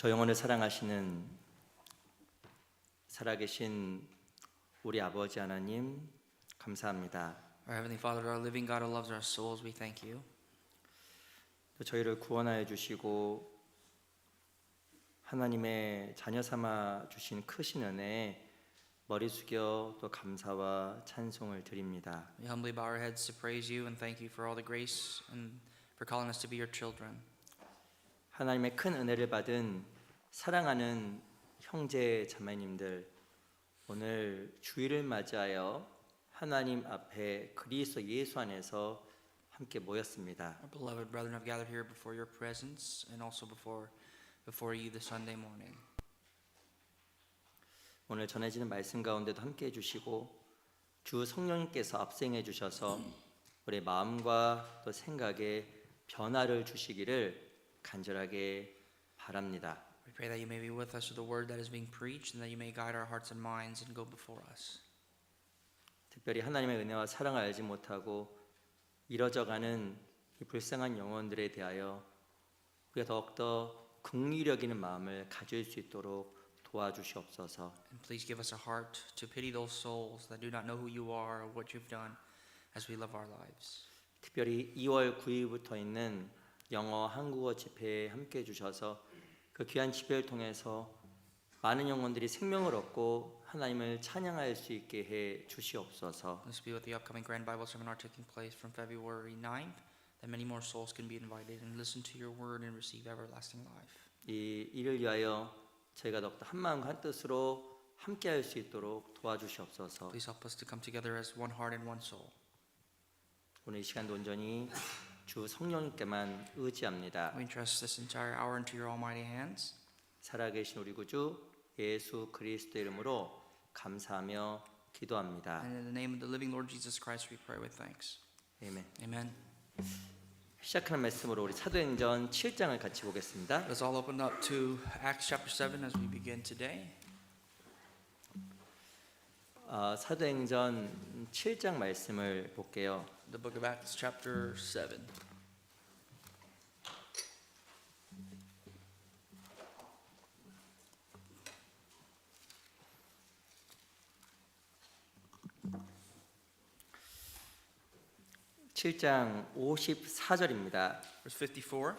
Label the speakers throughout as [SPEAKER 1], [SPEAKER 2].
[SPEAKER 1] 저 영혼을 사랑하시는 살아계신 우리 아버지 하나님 감사합니다.
[SPEAKER 2] Our Heavenly Father, our living God who loves our souls, we thank you.
[SPEAKER 1] 또 저희를 구원하여 주시고 하나님의 자녀 삼아 주신 크신 은혜에 머리 숙여 또 감사와 찬송을 드립니다.
[SPEAKER 2] We humbly bow our heads to praise you and thank you for all the grace and for calling us to be your children.
[SPEAKER 1] 하나님의 큰 은혜를 받은 사랑하는 형제 자매님들, 오늘 주일을 맞이하여 하나님 앞에 그리스도 예수 안에서 함께 모였습니다.
[SPEAKER 2] Our beloved brethren have gathered here before your presence and also before you this Sunday morning.
[SPEAKER 1] 오늘 전해지는 말씀 가운데도 함께 해주시고 주 성령님께서 압생해 주셔서 우리 마음과 또 생각에 변화를 주시기를 간절하게 바랍니다.
[SPEAKER 2] We pray that you may be with us through the word that is being preached and that you may guide our hearts and minds and go before us.
[SPEAKER 1] 특별히 하나님의 은혜와 사랑을 알지 못하고 이뤄져가는 이 불쌍한 영혼들에 대하여 우리가 더욱더 긍휼히 여기는 마음을 가질 수 있도록 도와주시옵소서.
[SPEAKER 2] And please give us a heart to pity those souls that do not know who you are or what you've done as we live our lives.
[SPEAKER 1] 특별히 2월 9일부터 있는 영어 한국어 집회에 함께 해주셔서 그 귀한 집회를 통해서 많은 영혼들이 생명을 얻고 하나님을 찬양할 수 있게 해 주시옵소서.
[SPEAKER 2] Let's be with the upcoming Grand Bible Seminar taking place from February 9th, that many more souls can be invited and listen to your word and receive everlasting life.
[SPEAKER 1] 이 일을 위하여 저희가 더욱더 한 마음과 한 뜻으로 함께할 수 있도록 도와주시옵소서.
[SPEAKER 2] Please help us to come together as one heart and one soul.
[SPEAKER 1] 오늘 이 시간도 온전히 주 성령님께만 의지합니다.
[SPEAKER 2] We entrust this entire hour into your almighty hands.
[SPEAKER 1] 살아계신 우리 구주 예수 그리스도 이름으로 감사하며 기도합니다.
[SPEAKER 2] And in the name of the living Lord Jesus Christ we pray with thanks.
[SPEAKER 1] 아멘.
[SPEAKER 2] Amen.
[SPEAKER 1] 시작하는 말씀으로 우리 사도행전 7장을 같이 보겠습니다.
[SPEAKER 2] Let's all open up to Acts chapter 7 as we begin today.
[SPEAKER 1] 사도행전 7장 말씀을 볼게요.
[SPEAKER 2] The book of Acts chapter 7.
[SPEAKER 1] (7장) 54절입니다.
[SPEAKER 2] Verse 54.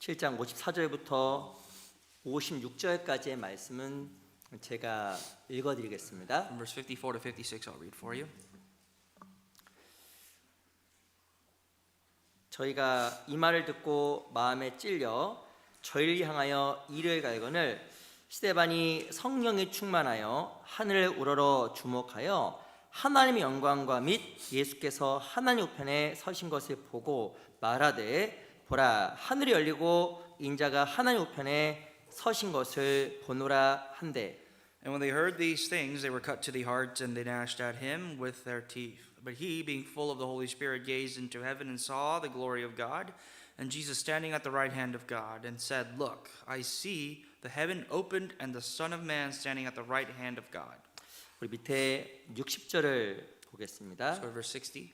[SPEAKER 1] (7장) 54절부터 56절까지의 말씀은 제가 읽어드리겠습니다.
[SPEAKER 2] From verse 54 to 56 I'll read for you.
[SPEAKER 1] 저희가 이 말을 듣고 마음에 찔려 저희를 향하여 이를 갈거늘 스데반이 성령에 충만하여 하늘을 우러러 주목하여 하나님의 영광과 및 예수께서 하나님 우편에 서신 것을 보고 말하되 보라 하늘이 열리고 인자가 하나님 우편에 서신 것을 보노라 한대.
[SPEAKER 2] And when they heard these things, they were cut to the heart, and they gnashed at him with their teeth. But he, being full of the Holy Spirit, gazed into heaven and saw the glory of God, and Jesus standing at the right hand of God, and said, Look, I see the heaven opened, and the Son of Man standing at the right hand of God.
[SPEAKER 1] 우리 밑에 60절을 보겠습니다.
[SPEAKER 2] Let's go to verse 60.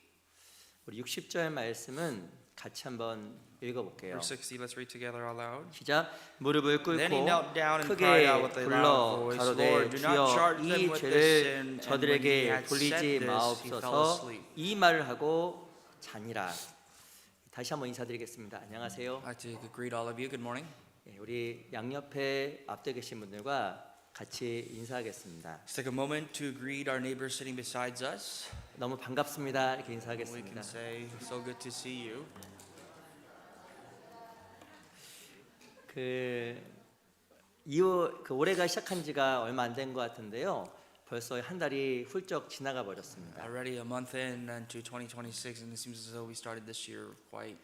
[SPEAKER 1] 우리 60절 말씀은 같이 한번 읽어볼게요.
[SPEAKER 2] Verse 60, let's read together out loud.
[SPEAKER 1] 시작. 무릎을
[SPEAKER 2] Then he
[SPEAKER 1] 꿇고
[SPEAKER 2] knelt down and
[SPEAKER 1] 크게
[SPEAKER 2] cried out with a
[SPEAKER 1] 불러
[SPEAKER 2] loud voice,
[SPEAKER 1] 가로되
[SPEAKER 2] Lord, do not
[SPEAKER 1] 주여
[SPEAKER 2] charge them
[SPEAKER 1] 이
[SPEAKER 2] with this
[SPEAKER 1] 죄를
[SPEAKER 2] sin. And when he
[SPEAKER 1] 저들에게
[SPEAKER 2] had
[SPEAKER 1] 돌리지
[SPEAKER 2] said this, he fell
[SPEAKER 1] 마옵소서.
[SPEAKER 2] asleep.
[SPEAKER 1] 이 말을 하고 자니라. 다시 한번 인사드리겠습니다. 안녕하세요.
[SPEAKER 2] I'd like to greet all of you. Good morning.
[SPEAKER 1] 우리 양옆에 앞에 계신 분들과 같이 인사하겠습니다.
[SPEAKER 2] Let's take a moment to greet our neighbors sitting beside us.
[SPEAKER 1] 너무 반갑습니다. 이렇게
[SPEAKER 2] We
[SPEAKER 1] 인사하겠습니다.
[SPEAKER 2] can say, so good to see you.
[SPEAKER 1] 올해가 시작한 지가 얼마 안 된 것 같은데요. 벌써 한 달이 훌쩍 지나가 버렸습니다.
[SPEAKER 2] Already a month in into 2026, and it seems as though we started this year quite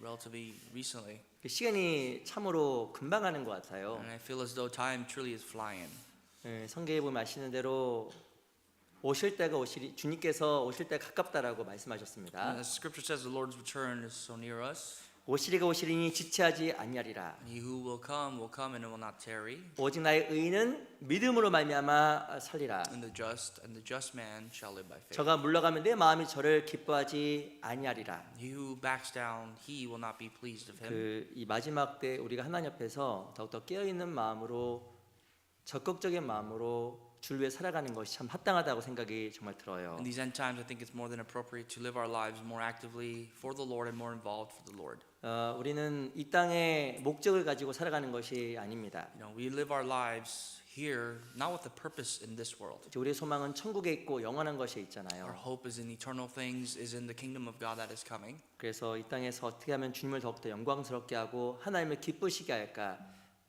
[SPEAKER 2] relatively recently.
[SPEAKER 1] 시간이 참으로 금방 가는 것 같아요.
[SPEAKER 2] And I feel as though time truly is flying.
[SPEAKER 1] 성경에 보면 아시는 대로 주님께서 오실 때가 가깝다라고 말씀하셨습니다.
[SPEAKER 2] As Scripture says, the Lord's return is so near us.
[SPEAKER 1] 오시리가 오시리니 지체하지 아니하리라.
[SPEAKER 2] And he who will come and will not tarry.
[SPEAKER 1] 오직 나의 의인은 믿음으로 말미암아 살리라.
[SPEAKER 2] And the just man shall live by faith.
[SPEAKER 1] 저가 물러가면 내 마음이 저를 기뻐하지 아니하리라.
[SPEAKER 2] He who backs down, he will not be pleased of him.
[SPEAKER 1] 이 마지막 때 우리가 하나님 앞에서 더욱더 깨어 있는 마음으로 적극적인 마음으로 주를 위해 살아가는 것이 참 합당하다고 생각이 정말 들어요.
[SPEAKER 2] In these end times, I think it's more than appropriate to live our lives more actively for the Lord and more involved for the Lord.
[SPEAKER 1] 우리는 이 땅의 목적을 가지고 살아가는 것이 아닙니다.
[SPEAKER 2] You know, we live our lives here not with a purpose in this world.
[SPEAKER 1] 우리의 소망은 천국에 있고 영원한 것에
[SPEAKER 2] Our
[SPEAKER 1] 있잖아요.
[SPEAKER 2] hope is in eternal things, is in the kingdom of God that is coming.
[SPEAKER 1] 그래서 이 땅에서 어떻게 하면 주님을 더욱더 영광스럽게 하고 하나님을 기쁘시게 할까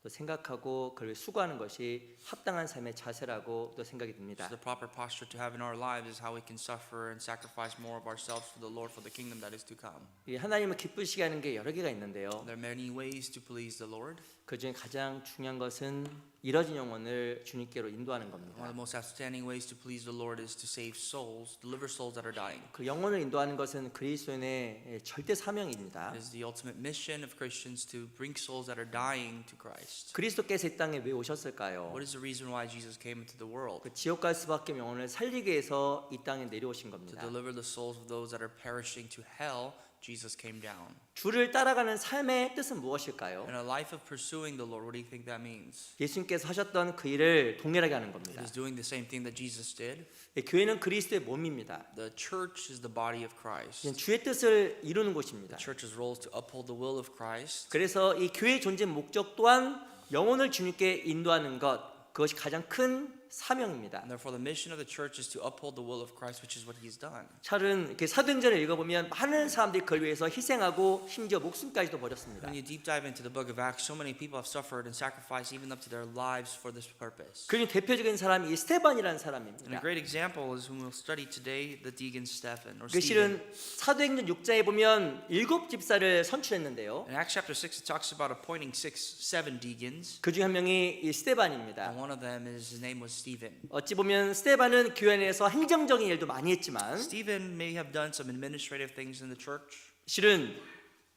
[SPEAKER 1] 또 생각하고 그를 수고하는 것이 합당한 삶의 자세라고 또 생각이 듭니다.
[SPEAKER 2] So the proper posture to have in our lives is how we can suffer and sacrifice more of ourselves for the Lord for the kingdom that is to come.
[SPEAKER 1] 이 하나님을 기쁘시게 하는 게 여러 개가 있는데요.
[SPEAKER 2] There are many ways to please the Lord.
[SPEAKER 1] 그 중에 가장 중요한 것은 잃어진 영혼을 주님께로 인도하는
[SPEAKER 2] One of
[SPEAKER 1] 겁니다.
[SPEAKER 2] the most outstanding ways to please the Lord is to save souls, deliver souls that are dying.
[SPEAKER 1] 그 영혼을 인도하는 것은 그리스도인의 절대 사명입니다.
[SPEAKER 2] It is the ultimate mission of Christians to bring souls that are dying to Christ.
[SPEAKER 1] 그리스도께서 이 땅에 왜 오셨을까요?
[SPEAKER 2] What is the reason why Jesus came into the world?
[SPEAKER 1] 그 지옥 갈 수밖에 없는 영혼을 살리기 위해서 이 땅에 내려오신
[SPEAKER 2] To
[SPEAKER 1] 겁니다.
[SPEAKER 2] deliver the souls of those that are perishing to hell, Jesus came down.
[SPEAKER 1] 주를 따라가는 삶의 뜻은 무엇일까요?
[SPEAKER 2] In a life of pursuing the Lord, what do you think that means?
[SPEAKER 1] 예수님께서 하셨던 그 일을 동일하게 하는
[SPEAKER 2] It
[SPEAKER 1] 겁니다.
[SPEAKER 2] is doing the same thing that Jesus did.
[SPEAKER 1] 교회는 그리스도의 몸입니다.
[SPEAKER 2] The church is the body of Christ.
[SPEAKER 1] 주의 뜻을 이루는 곳입니다.
[SPEAKER 2] The church's role is to uphold the will of Christ.
[SPEAKER 1] 그래서 이 교회의 존재 목적 또한 영혼을 주님께 인도하는 것, 그것이 가장 큰 사명입니다.
[SPEAKER 2] And therefore the mission of the church is to uphold the will of Christ, which is what he has done.
[SPEAKER 1] 찰은 이렇게 사도행전을 읽어보면 많은 사람들이 그걸 위해서 희생하고 심지어 목숨까지도 버렸습니다.
[SPEAKER 2] When you deep dive into the book of Acts, so many people have suffered and sacrificed even up to their lives for this purpose.
[SPEAKER 1] 그 대표적인 사람이 이 스테반이라는
[SPEAKER 2] And a
[SPEAKER 1] 사람입니다.
[SPEAKER 2] great example is whom we'll study today, the deacon Stephen or
[SPEAKER 1] 그
[SPEAKER 2] Stephen.
[SPEAKER 1] 실은 사도행전 6장에 보면 7 집사를 선출했는데요.
[SPEAKER 2] In Acts chapter 6, it talks about appointing 7 deacons.
[SPEAKER 1] 그 중 한 명이 이 스테반입니다.
[SPEAKER 2] And one of them is his name was Stephen.
[SPEAKER 1] 어찌 보면 스테반은 교회 내에서 행정적인 일도 많이 했지만
[SPEAKER 2] Stephen may have done some administrative things in the church.
[SPEAKER 1] 실은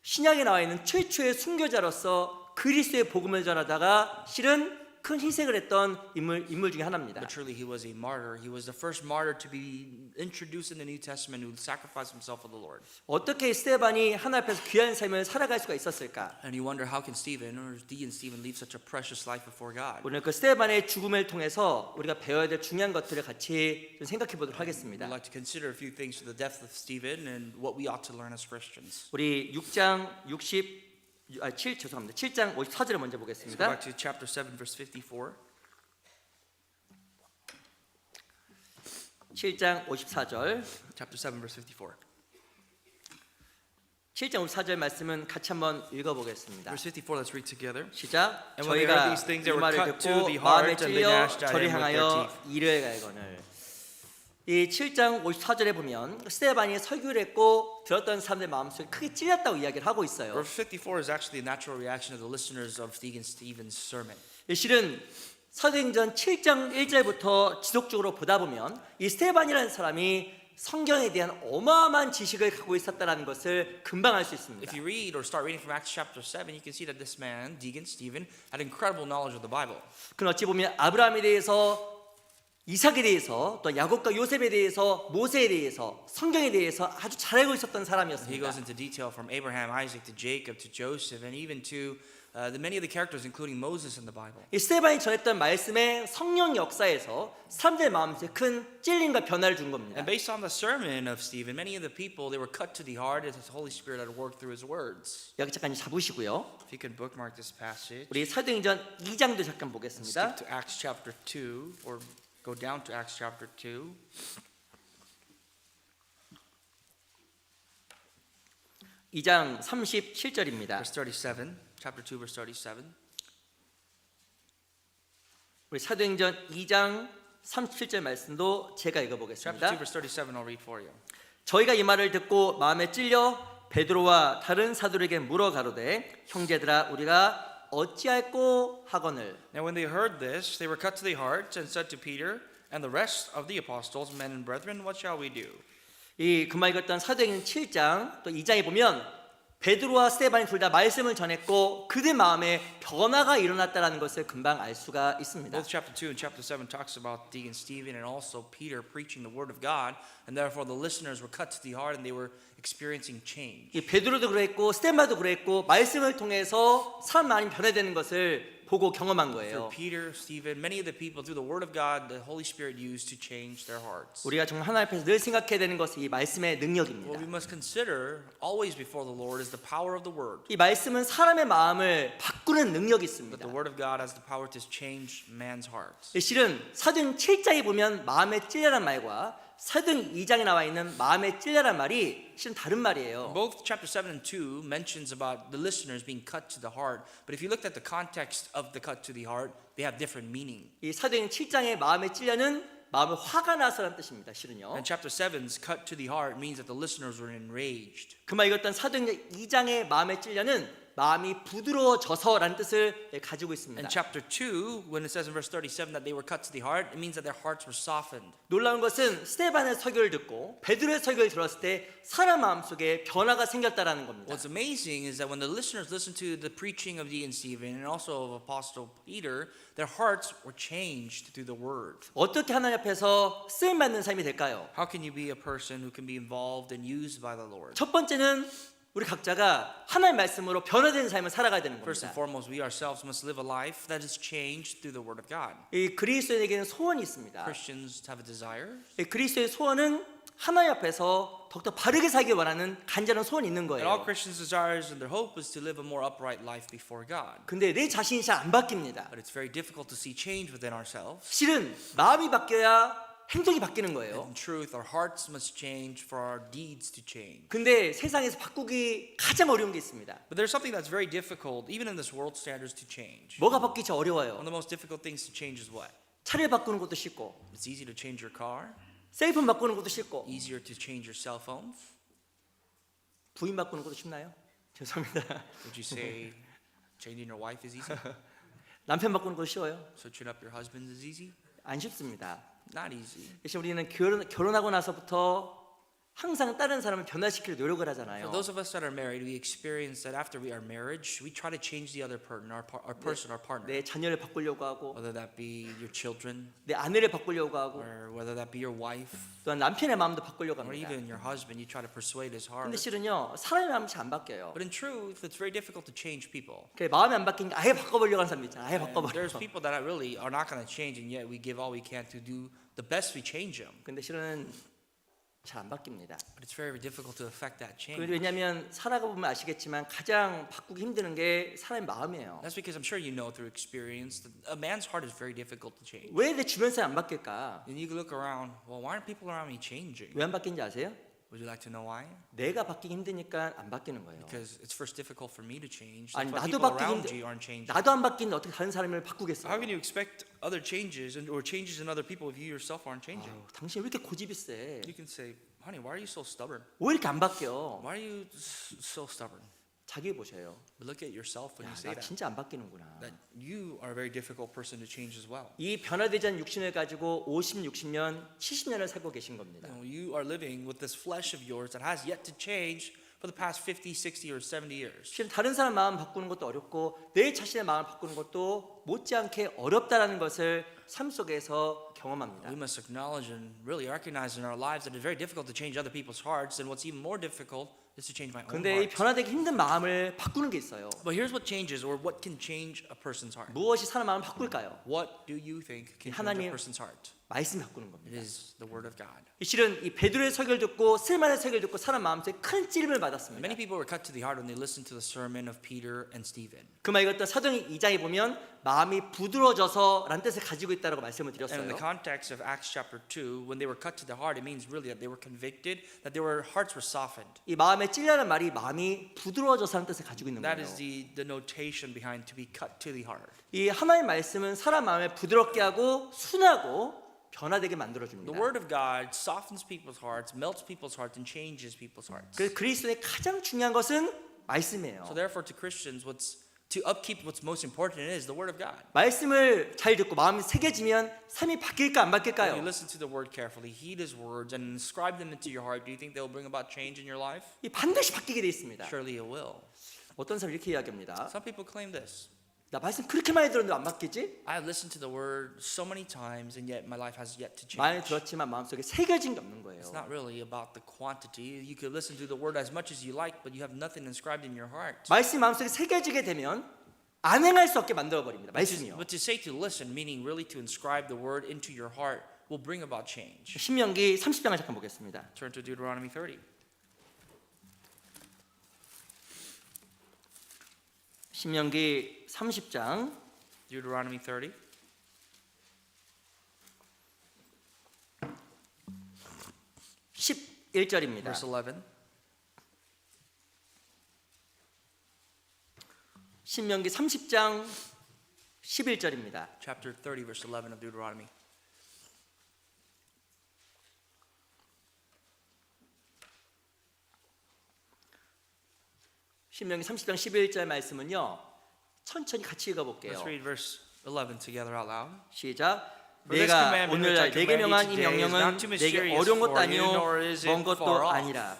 [SPEAKER 1] 신약에 나와 있는 최초의 순교자로서 그리스도의 복음을 전하다가 실은 큰 희생을 했던 인물 중에 하나입니다.
[SPEAKER 2] But truly he was a martyr. He was the first martyr to be introduced in the New Testament who sacrificed himself for the Lord.
[SPEAKER 1] 어떻게 스테반이 하나님 앞에서 귀한 삶을 살아갈 수가 있었을까?
[SPEAKER 2] And you wonder how can Stephen or Deacon Stephen live such a precious life before God?
[SPEAKER 1] 오늘 그 스테반의 죽음을 통해서 우리가 배워야 될 중요한 것들을 같이 좀 생각해 보도록 하겠습니다.
[SPEAKER 2] We'd like to consider a few things to the depth of Stephen and what we ought to learn as Christians.
[SPEAKER 1] 우리 6장 7장 54절을 먼저
[SPEAKER 2] Let's go
[SPEAKER 1] 보겠습니다.
[SPEAKER 2] back to chapter 7, verse 54.
[SPEAKER 1] 7장 54절.
[SPEAKER 2] Chapter 7, verse 54.
[SPEAKER 1] 7장 54절 말씀은 같이 한번 읽어보겠습니다.
[SPEAKER 2] Verse 54, let's read together.
[SPEAKER 1] 시작.
[SPEAKER 2] And when they heard
[SPEAKER 1] 저희가
[SPEAKER 2] these things,
[SPEAKER 1] 이
[SPEAKER 2] they were
[SPEAKER 1] 말을
[SPEAKER 2] cut to
[SPEAKER 1] 듣고
[SPEAKER 2] the
[SPEAKER 1] 마음에
[SPEAKER 2] heart, and they
[SPEAKER 1] 찔려
[SPEAKER 2] gnashed at
[SPEAKER 1] 저리
[SPEAKER 2] him with their
[SPEAKER 1] 향하여
[SPEAKER 2] teeth.
[SPEAKER 1] 이르게 갈거늘. 이 7장 54절에 보면 스테반이 설교를 했고 들었던 사람들 마음속에 크게 찔렸다고 이야기를 하고 있어요.
[SPEAKER 2] Verse 54 is actually the natural reaction of the listeners of Deacon Stephen's sermon.
[SPEAKER 1] 실은 사도행전 7장 1절부터 지속적으로 보다 보면 이 스테반이라는 사람이 성경에 대한 어마어마한 지식을 갖고 있었다는 것을 금방 알 수 있습니다.
[SPEAKER 2] If you read or start reading from Acts chapter 7, you can see that this man, Deacon Stephen, had incredible knowledge of the Bible.
[SPEAKER 1] 그건 어찌 보면 아브라함에 대해서 이삭에 대해서 또 야곱과 요셉에 대해서 모세에 대해서 성경에 대해서 아주 잘 알고 있었던
[SPEAKER 2] He
[SPEAKER 1] 사람이었습니다.
[SPEAKER 2] goes into detail from Abraham, Isaac to Jacob to Joseph and even to the many of the characters including Moses in the Bible.
[SPEAKER 1] 이 스테반이 전했던 말씀에 성령 역사에서 사람들의 마음속에 큰 찔림과 변화를 준 겁니다.
[SPEAKER 2] And based on the sermon of Stephen, many of the people, they were cut to the heart as the Holy Spirit had worked through his words.
[SPEAKER 1] 여기 잠깐 잡으시고요.
[SPEAKER 2] If you could bookmark this passage,
[SPEAKER 1] 우리 사도행전 2장도 잠깐
[SPEAKER 2] skip
[SPEAKER 1] 보겠습니다.
[SPEAKER 2] to Acts chapter 2 or go down to Acts chapter 2.
[SPEAKER 1] 2장 37절입니다.
[SPEAKER 2] Verse 37, chapter 2, verse 37.
[SPEAKER 1] 우리 사도행전 2장 37절 말씀도 제가
[SPEAKER 2] Chapter 2,
[SPEAKER 1] 읽어보겠습니다.
[SPEAKER 2] verse 37, I'll read for you.
[SPEAKER 1] 저희가 이 말을 듣고 마음에 찔려 베드로와 다른 사도에게 물어 가로되 형제들아 우리가 어찌할꼬 하거늘.
[SPEAKER 2] Now when they heard this, they were cut to the heart and said to Peter and the rest of the apostles, men and brethren, what shall we do?
[SPEAKER 1] 이 금방 읽었던 사도행전 7장 또 2장에 보면 베드로와 스데반이 둘 다 말씀을 전했고 그들 마음에 변화가 일어났다는 것을 금방 알 수가 있습니다.
[SPEAKER 2] Both chapter 2 and chapter 7 talks about Deacon Stephen and also Peter preaching the word of God, and therefore the listeners were cut to the heart and they were experiencing change.
[SPEAKER 1] 이 베드로도 그랬고 스데반도 그랬고 말씀을 통해서 사람 마음이 변화되는 것을 보고 경험한
[SPEAKER 2] Through
[SPEAKER 1] 거예요.
[SPEAKER 2] Peter, Stephen, many of the people through the word of God, the Holy Spirit used to change their hearts.
[SPEAKER 1] 우리가 정말 하나님 앞에서 늘 생각해야 되는 것이 이 말씀의
[SPEAKER 2] What we
[SPEAKER 1] 능력입니다.
[SPEAKER 2] must consider always before the Lord is the power of the word.
[SPEAKER 1] 이 말씀은 사람의 마음을 바꾸는 능력이
[SPEAKER 2] But
[SPEAKER 1] 있습니다.
[SPEAKER 2] the word of God has the power to change man's hearts.
[SPEAKER 1] 실은 사도행 7장에 보면 마음에 찔려란 말과 사도행 2장에 나와 있는 마음에 찔려란 말이 실은 다른 말이에요.
[SPEAKER 2] Both chapter 7 and 2 mentions about the listeners being cut to the heart, but if you looked at the context of the cut to the heart, they have different meaning.
[SPEAKER 1] 이 사도행 7장의 마음에 찔려는 마음에 화가 나서라는 뜻입니다. 실은요.
[SPEAKER 2] And chapter 7's cut to the heart means that the listeners were enraged.
[SPEAKER 1] 그 말 읽었던 사도행 2장의 마음에 찔려는 마음이 부드러워져서라는 뜻을 가지고 있습니다.
[SPEAKER 2] And chapter 2, when it says in verse 37 that they were cut to the heart, it means that their hearts were softened.
[SPEAKER 1] 놀라운 것은 스데반의 설교를 듣고 베드로의 설교를 들었을 때 사람 마음속에 변화가 생겼다라는 겁니다.
[SPEAKER 2] What's amazing is that when the listeners listened to the preaching of Deacon Stephen and also of Apostle Peter, their hearts were changed through the word.
[SPEAKER 1] 어떻게 하나님 앞에서 쓰임 받는 삶이 될까요?
[SPEAKER 2] How can you be a person who can be involved and used by the Lord?
[SPEAKER 1] 첫 번째는 우리 각자가 하나님 말씀으로 변화된 삶을 살아가야 되는
[SPEAKER 2] First and
[SPEAKER 1] 겁니다.
[SPEAKER 2] foremost, we ourselves must live a life that is changed through the word of God.
[SPEAKER 1] 이 그리스도인에게는 소원이 있습니다.
[SPEAKER 2] Christians have a desire.
[SPEAKER 1] 이 그리스도의 소원은 하나님 앞에서 더욱더 바르게 살기 원하는 간절한 소원이 있는
[SPEAKER 2] And all
[SPEAKER 1] 거예요.
[SPEAKER 2] Christians' desires and their hope is to live a more upright life before God.
[SPEAKER 1] 근데 내 자신이 잘 안 바뀝니다.
[SPEAKER 2] But it's very difficult to see change within ourselves.
[SPEAKER 1] 실은 마음이 바뀌어야 행동이 바뀌는 거예요.
[SPEAKER 2] In truth, our hearts must change for our deeds to change.
[SPEAKER 1] 근데 세상에서 바꾸기 가장 어려운 게 있습니다.
[SPEAKER 2] But there's something that's very difficult, even in this world standards, to change.
[SPEAKER 1] 뭐가 바뀌기 제일
[SPEAKER 2] One
[SPEAKER 1] 어려워요?
[SPEAKER 2] of the most difficult things to change is what?
[SPEAKER 1] 차를 바꾸는 것도 쉽고
[SPEAKER 2] It's easy to change your car,
[SPEAKER 1] 셀폰 바꾸는 것도 쉽고
[SPEAKER 2] easier to change your cell phones.
[SPEAKER 1] 부인 바꾸는 것도 쉽나요? 죄송합니다.
[SPEAKER 2] Would you say changing your wife is easy?
[SPEAKER 1] 남편 바꾸는 것도 쉬워요?
[SPEAKER 2] Switching up your husband is easy?
[SPEAKER 1] 안 쉽습니다.
[SPEAKER 2] Not easy.
[SPEAKER 1] 사실 우리는 결혼하고 나서부터 항상 다른 사람을 변화시키려 노력을
[SPEAKER 2] For
[SPEAKER 1] 하잖아요.
[SPEAKER 2] those of us that are married, we experience that after our marriage, we try to change the other person, our partner.
[SPEAKER 1] 내 자녀를 바꾸려고 하고
[SPEAKER 2] Whether that be your children,
[SPEAKER 1] 내 아내를 바꾸려고 하고
[SPEAKER 2] or whether that be your wife,
[SPEAKER 1] 또한 남편의 마음도 바꾸려고
[SPEAKER 2] or
[SPEAKER 1] 합니다.
[SPEAKER 2] even your husband, you try to persuade his heart.
[SPEAKER 1] 근데 실은요 사람의 마음이 잘 안 바뀌어요.
[SPEAKER 2] But in truth, it's very difficult to change people.
[SPEAKER 1] 마음이 안 바뀌니까 아예 바꿔보려고 하는 사람 있잖아요. 아예
[SPEAKER 2] And
[SPEAKER 1] 바꿔버려.
[SPEAKER 2] there's people that really are not going to change, and yet we give all we can to do the best we change them.
[SPEAKER 1] 근데 실은 잘 안 바뀝니다.
[SPEAKER 2] But it's very difficult to affect that change.
[SPEAKER 1] 왜냐하면 살아가 보면 아시겠지만 가장 바꾸기 힘드는 게 사람의 마음이에요.
[SPEAKER 2] That's because I'm sure you know through experience that a man's heart is very difficult to change.
[SPEAKER 1] 왜 내 주변 사람 안 바뀔까?
[SPEAKER 2] And you can look around, well, why aren't people around me changing?
[SPEAKER 1] 왜 안 바뀌는지 아세요?
[SPEAKER 2] Would you like to know why?
[SPEAKER 1] 내가 바뀌기 힘드니까 안 바뀌는 거예요.
[SPEAKER 2] Because it's first difficult for me to change.
[SPEAKER 1] 아니
[SPEAKER 2] That's why
[SPEAKER 1] 나도
[SPEAKER 2] people
[SPEAKER 1] 바뀌기
[SPEAKER 2] around
[SPEAKER 1] 힘들.
[SPEAKER 2] you aren't changing.
[SPEAKER 1] 나도 안 바뀌는데 어떻게 다른 사람을
[SPEAKER 2] How
[SPEAKER 1] 바꾸겠어요?
[SPEAKER 2] can you expect other changes or changes in other people if you yourself aren't changing?
[SPEAKER 1] 아유, 당신 왜 이렇게 고집이 세?
[SPEAKER 2] You can say, honey, why are you so stubborn?
[SPEAKER 1] 왜 이렇게 안 바뀌어?
[SPEAKER 2] Why are you so stubborn?
[SPEAKER 1] 자기 보세요.
[SPEAKER 2] But look at yourself when
[SPEAKER 1] 야,
[SPEAKER 2] you say
[SPEAKER 1] 나
[SPEAKER 2] that.
[SPEAKER 1] 진짜 안 바뀌는구나.
[SPEAKER 2] That you are a very difficult person to change as well.
[SPEAKER 1] 이 변화되지 않은 육신을 가지고 50, 60년, 70년을 살고 계신 겁니다.
[SPEAKER 2] You are living with this flesh of yours that has yet to change for the past 50, 60, or 70 years.
[SPEAKER 1] 실은 다른 사람 마음 바꾸는 것도 어렵고 내 자신의 마음 바꾸는 것도 못지않게 어렵다라는 것을 삶 속에서 경험합니다.
[SPEAKER 2] We must acknowledge and really recognize in our lives that it's very difficult to change other people's hearts, and what's even more difficult is to change my own
[SPEAKER 1] 근데 이
[SPEAKER 2] heart.
[SPEAKER 1] 변화되기 힘든 마음을 바꾸는 게 있어요.
[SPEAKER 2] But here's what changes, or what can change a person's heart.
[SPEAKER 1] 무엇이 사람 마음을 바꿀까요?
[SPEAKER 2] What do you think can change
[SPEAKER 1] 하나님-
[SPEAKER 2] a person's heart?
[SPEAKER 1] 말씀이 바꾸는
[SPEAKER 2] It
[SPEAKER 1] 겁니다.
[SPEAKER 2] is the word of God.
[SPEAKER 1] 실은 이 베드로의 설교를 듣고 슬만의 설교를 듣고 사람 마음속에 큰 찔림을 받았습니다.
[SPEAKER 2] Many people were cut to the heart when they listened to the sermon of Peter and Stephen.
[SPEAKER 1] 그 말 읽었던 사도행 2장에 보면 마음이 부드러워져서라는 뜻을 가지고 있다라고 말씀을
[SPEAKER 2] And in
[SPEAKER 1] 드렸어요.
[SPEAKER 2] the context of Acts chapter 2, when they were cut to the heart, it means really that they were convicted, that their hearts were softened.
[SPEAKER 1] 이 마음에 찔려는 말이 마음이 부드러워져서라는 뜻을 가지고 있는
[SPEAKER 2] That
[SPEAKER 1] 거예요.
[SPEAKER 2] is the notation behind to be cut to the heart.
[SPEAKER 1] 이 하나님의 말씀은 사람 마음을 부드럽게 하고 순하고 변화되게 만들어
[SPEAKER 2] The
[SPEAKER 1] 줍니다.
[SPEAKER 2] word of God softens people's hearts, melts people's hearts, and changes people's hearts.
[SPEAKER 1] 그래서 그리스도의 가장 중요한 것은 말씀이에요.
[SPEAKER 2] So therefore, to Christians, what's to upkeep what's most important is the Word of God.
[SPEAKER 1] 말씀을 잘 듣고 마음이 새겨지면 삶이 바뀔까 안
[SPEAKER 2] If you
[SPEAKER 1] 바뀔까요?
[SPEAKER 2] listen to the Word carefully, heed His words, and inscribe them into your heart, do you think they'll bring about change in your life?
[SPEAKER 1] 이 반드시 바뀌게 돼 있습니다.
[SPEAKER 2] Surely it will.
[SPEAKER 1] 어떤 사람이 이렇게 이야기합니다.
[SPEAKER 2] Some people claim this.
[SPEAKER 1] 나 말씀 그렇게 많이 들었는데 안 바뀌지?
[SPEAKER 2] I have listened to the Word so many times, and yet my life has yet to
[SPEAKER 1] 많이
[SPEAKER 2] change.
[SPEAKER 1] 들었지만 마음속에 새겨진 게 없는 거예요.
[SPEAKER 2] It's not really about the quantity. You could listen to the Word as much as you like, but you have nothing inscribed in your heart.
[SPEAKER 1] 말씀이 마음속에 새겨지게 되면 안 행할 수 없게 만들어 버립니다. 말씀이요.
[SPEAKER 2] But to say to listen, meaning really to inscribe the Word into your heart, will bring about change.
[SPEAKER 1] 신명기 30장을 잠깐 보겠습니다.
[SPEAKER 2] Turn to Deuteronomy 30.
[SPEAKER 1] 신명기 30장
[SPEAKER 2] Deuteronomy 30.
[SPEAKER 1] 11절입니다.
[SPEAKER 2] Verse 11.
[SPEAKER 1] 신명기 30장 11절입니다.
[SPEAKER 2] Chapter 30, verse 11 of Deuteronomy.
[SPEAKER 1] 신명기 30장 11절 말씀은요. 천천히 같이 읽어볼게요.
[SPEAKER 2] Let's read verse 11 together out loud.
[SPEAKER 1] 시작.
[SPEAKER 2] For this
[SPEAKER 1] 내가
[SPEAKER 2] commandment
[SPEAKER 1] 오늘날
[SPEAKER 2] which I
[SPEAKER 1] 내게
[SPEAKER 2] command you
[SPEAKER 1] 명한 이
[SPEAKER 2] today is
[SPEAKER 1] 명령은
[SPEAKER 2] not too
[SPEAKER 1] 내게
[SPEAKER 2] mysterious
[SPEAKER 1] 어려운 것도
[SPEAKER 2] for you,
[SPEAKER 1] 아니요
[SPEAKER 2] nor is it
[SPEAKER 1] 먼 것도
[SPEAKER 2] far off.
[SPEAKER 1] 아니라.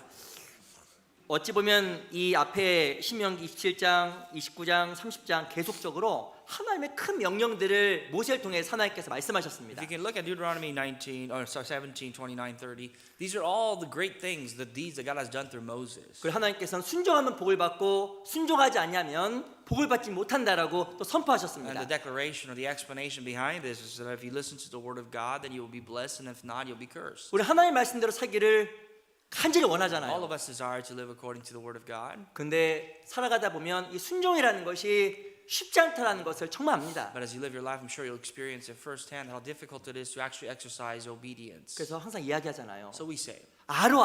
[SPEAKER 1] 어찌 보면 이 앞에 신명기 27장, 29장, 30장 계속적으로 하나님의 큰 명령들을 모세를 통해 하나님께서
[SPEAKER 2] If
[SPEAKER 1] 말씀하셨습니다.
[SPEAKER 2] you can look at Deuteronomy 19, or sorry, 17, 29, 30, these are all the great things, the deeds that God has done through Moses.
[SPEAKER 1] 그리고 하나님께서는 순종하면 복을 받고 순종하지 않냐면 복을 받지 못한다라고 또
[SPEAKER 2] And
[SPEAKER 1] 선포하셨습니다.
[SPEAKER 2] the declaration or the explanation behind this is that if you listen to the word of God, then you will be blessed, and if not, you'll be cursed.
[SPEAKER 1] 우리 하나님 말씀대로 살기를 간절히
[SPEAKER 2] All
[SPEAKER 1] 원하잖아요.
[SPEAKER 2] of us desire to live according to the word of God.
[SPEAKER 1] 근데 살아가다 보면 이 순종이라는 것이 쉽지 않다라는 것을 정말 압니다.
[SPEAKER 2] But as you live your life, I'm sure you'll experience it firsthand how difficult it is to actually exercise obedience.
[SPEAKER 1] 그래서 항상 이야기하잖아요.
[SPEAKER 2] So we say,
[SPEAKER 1] 알어.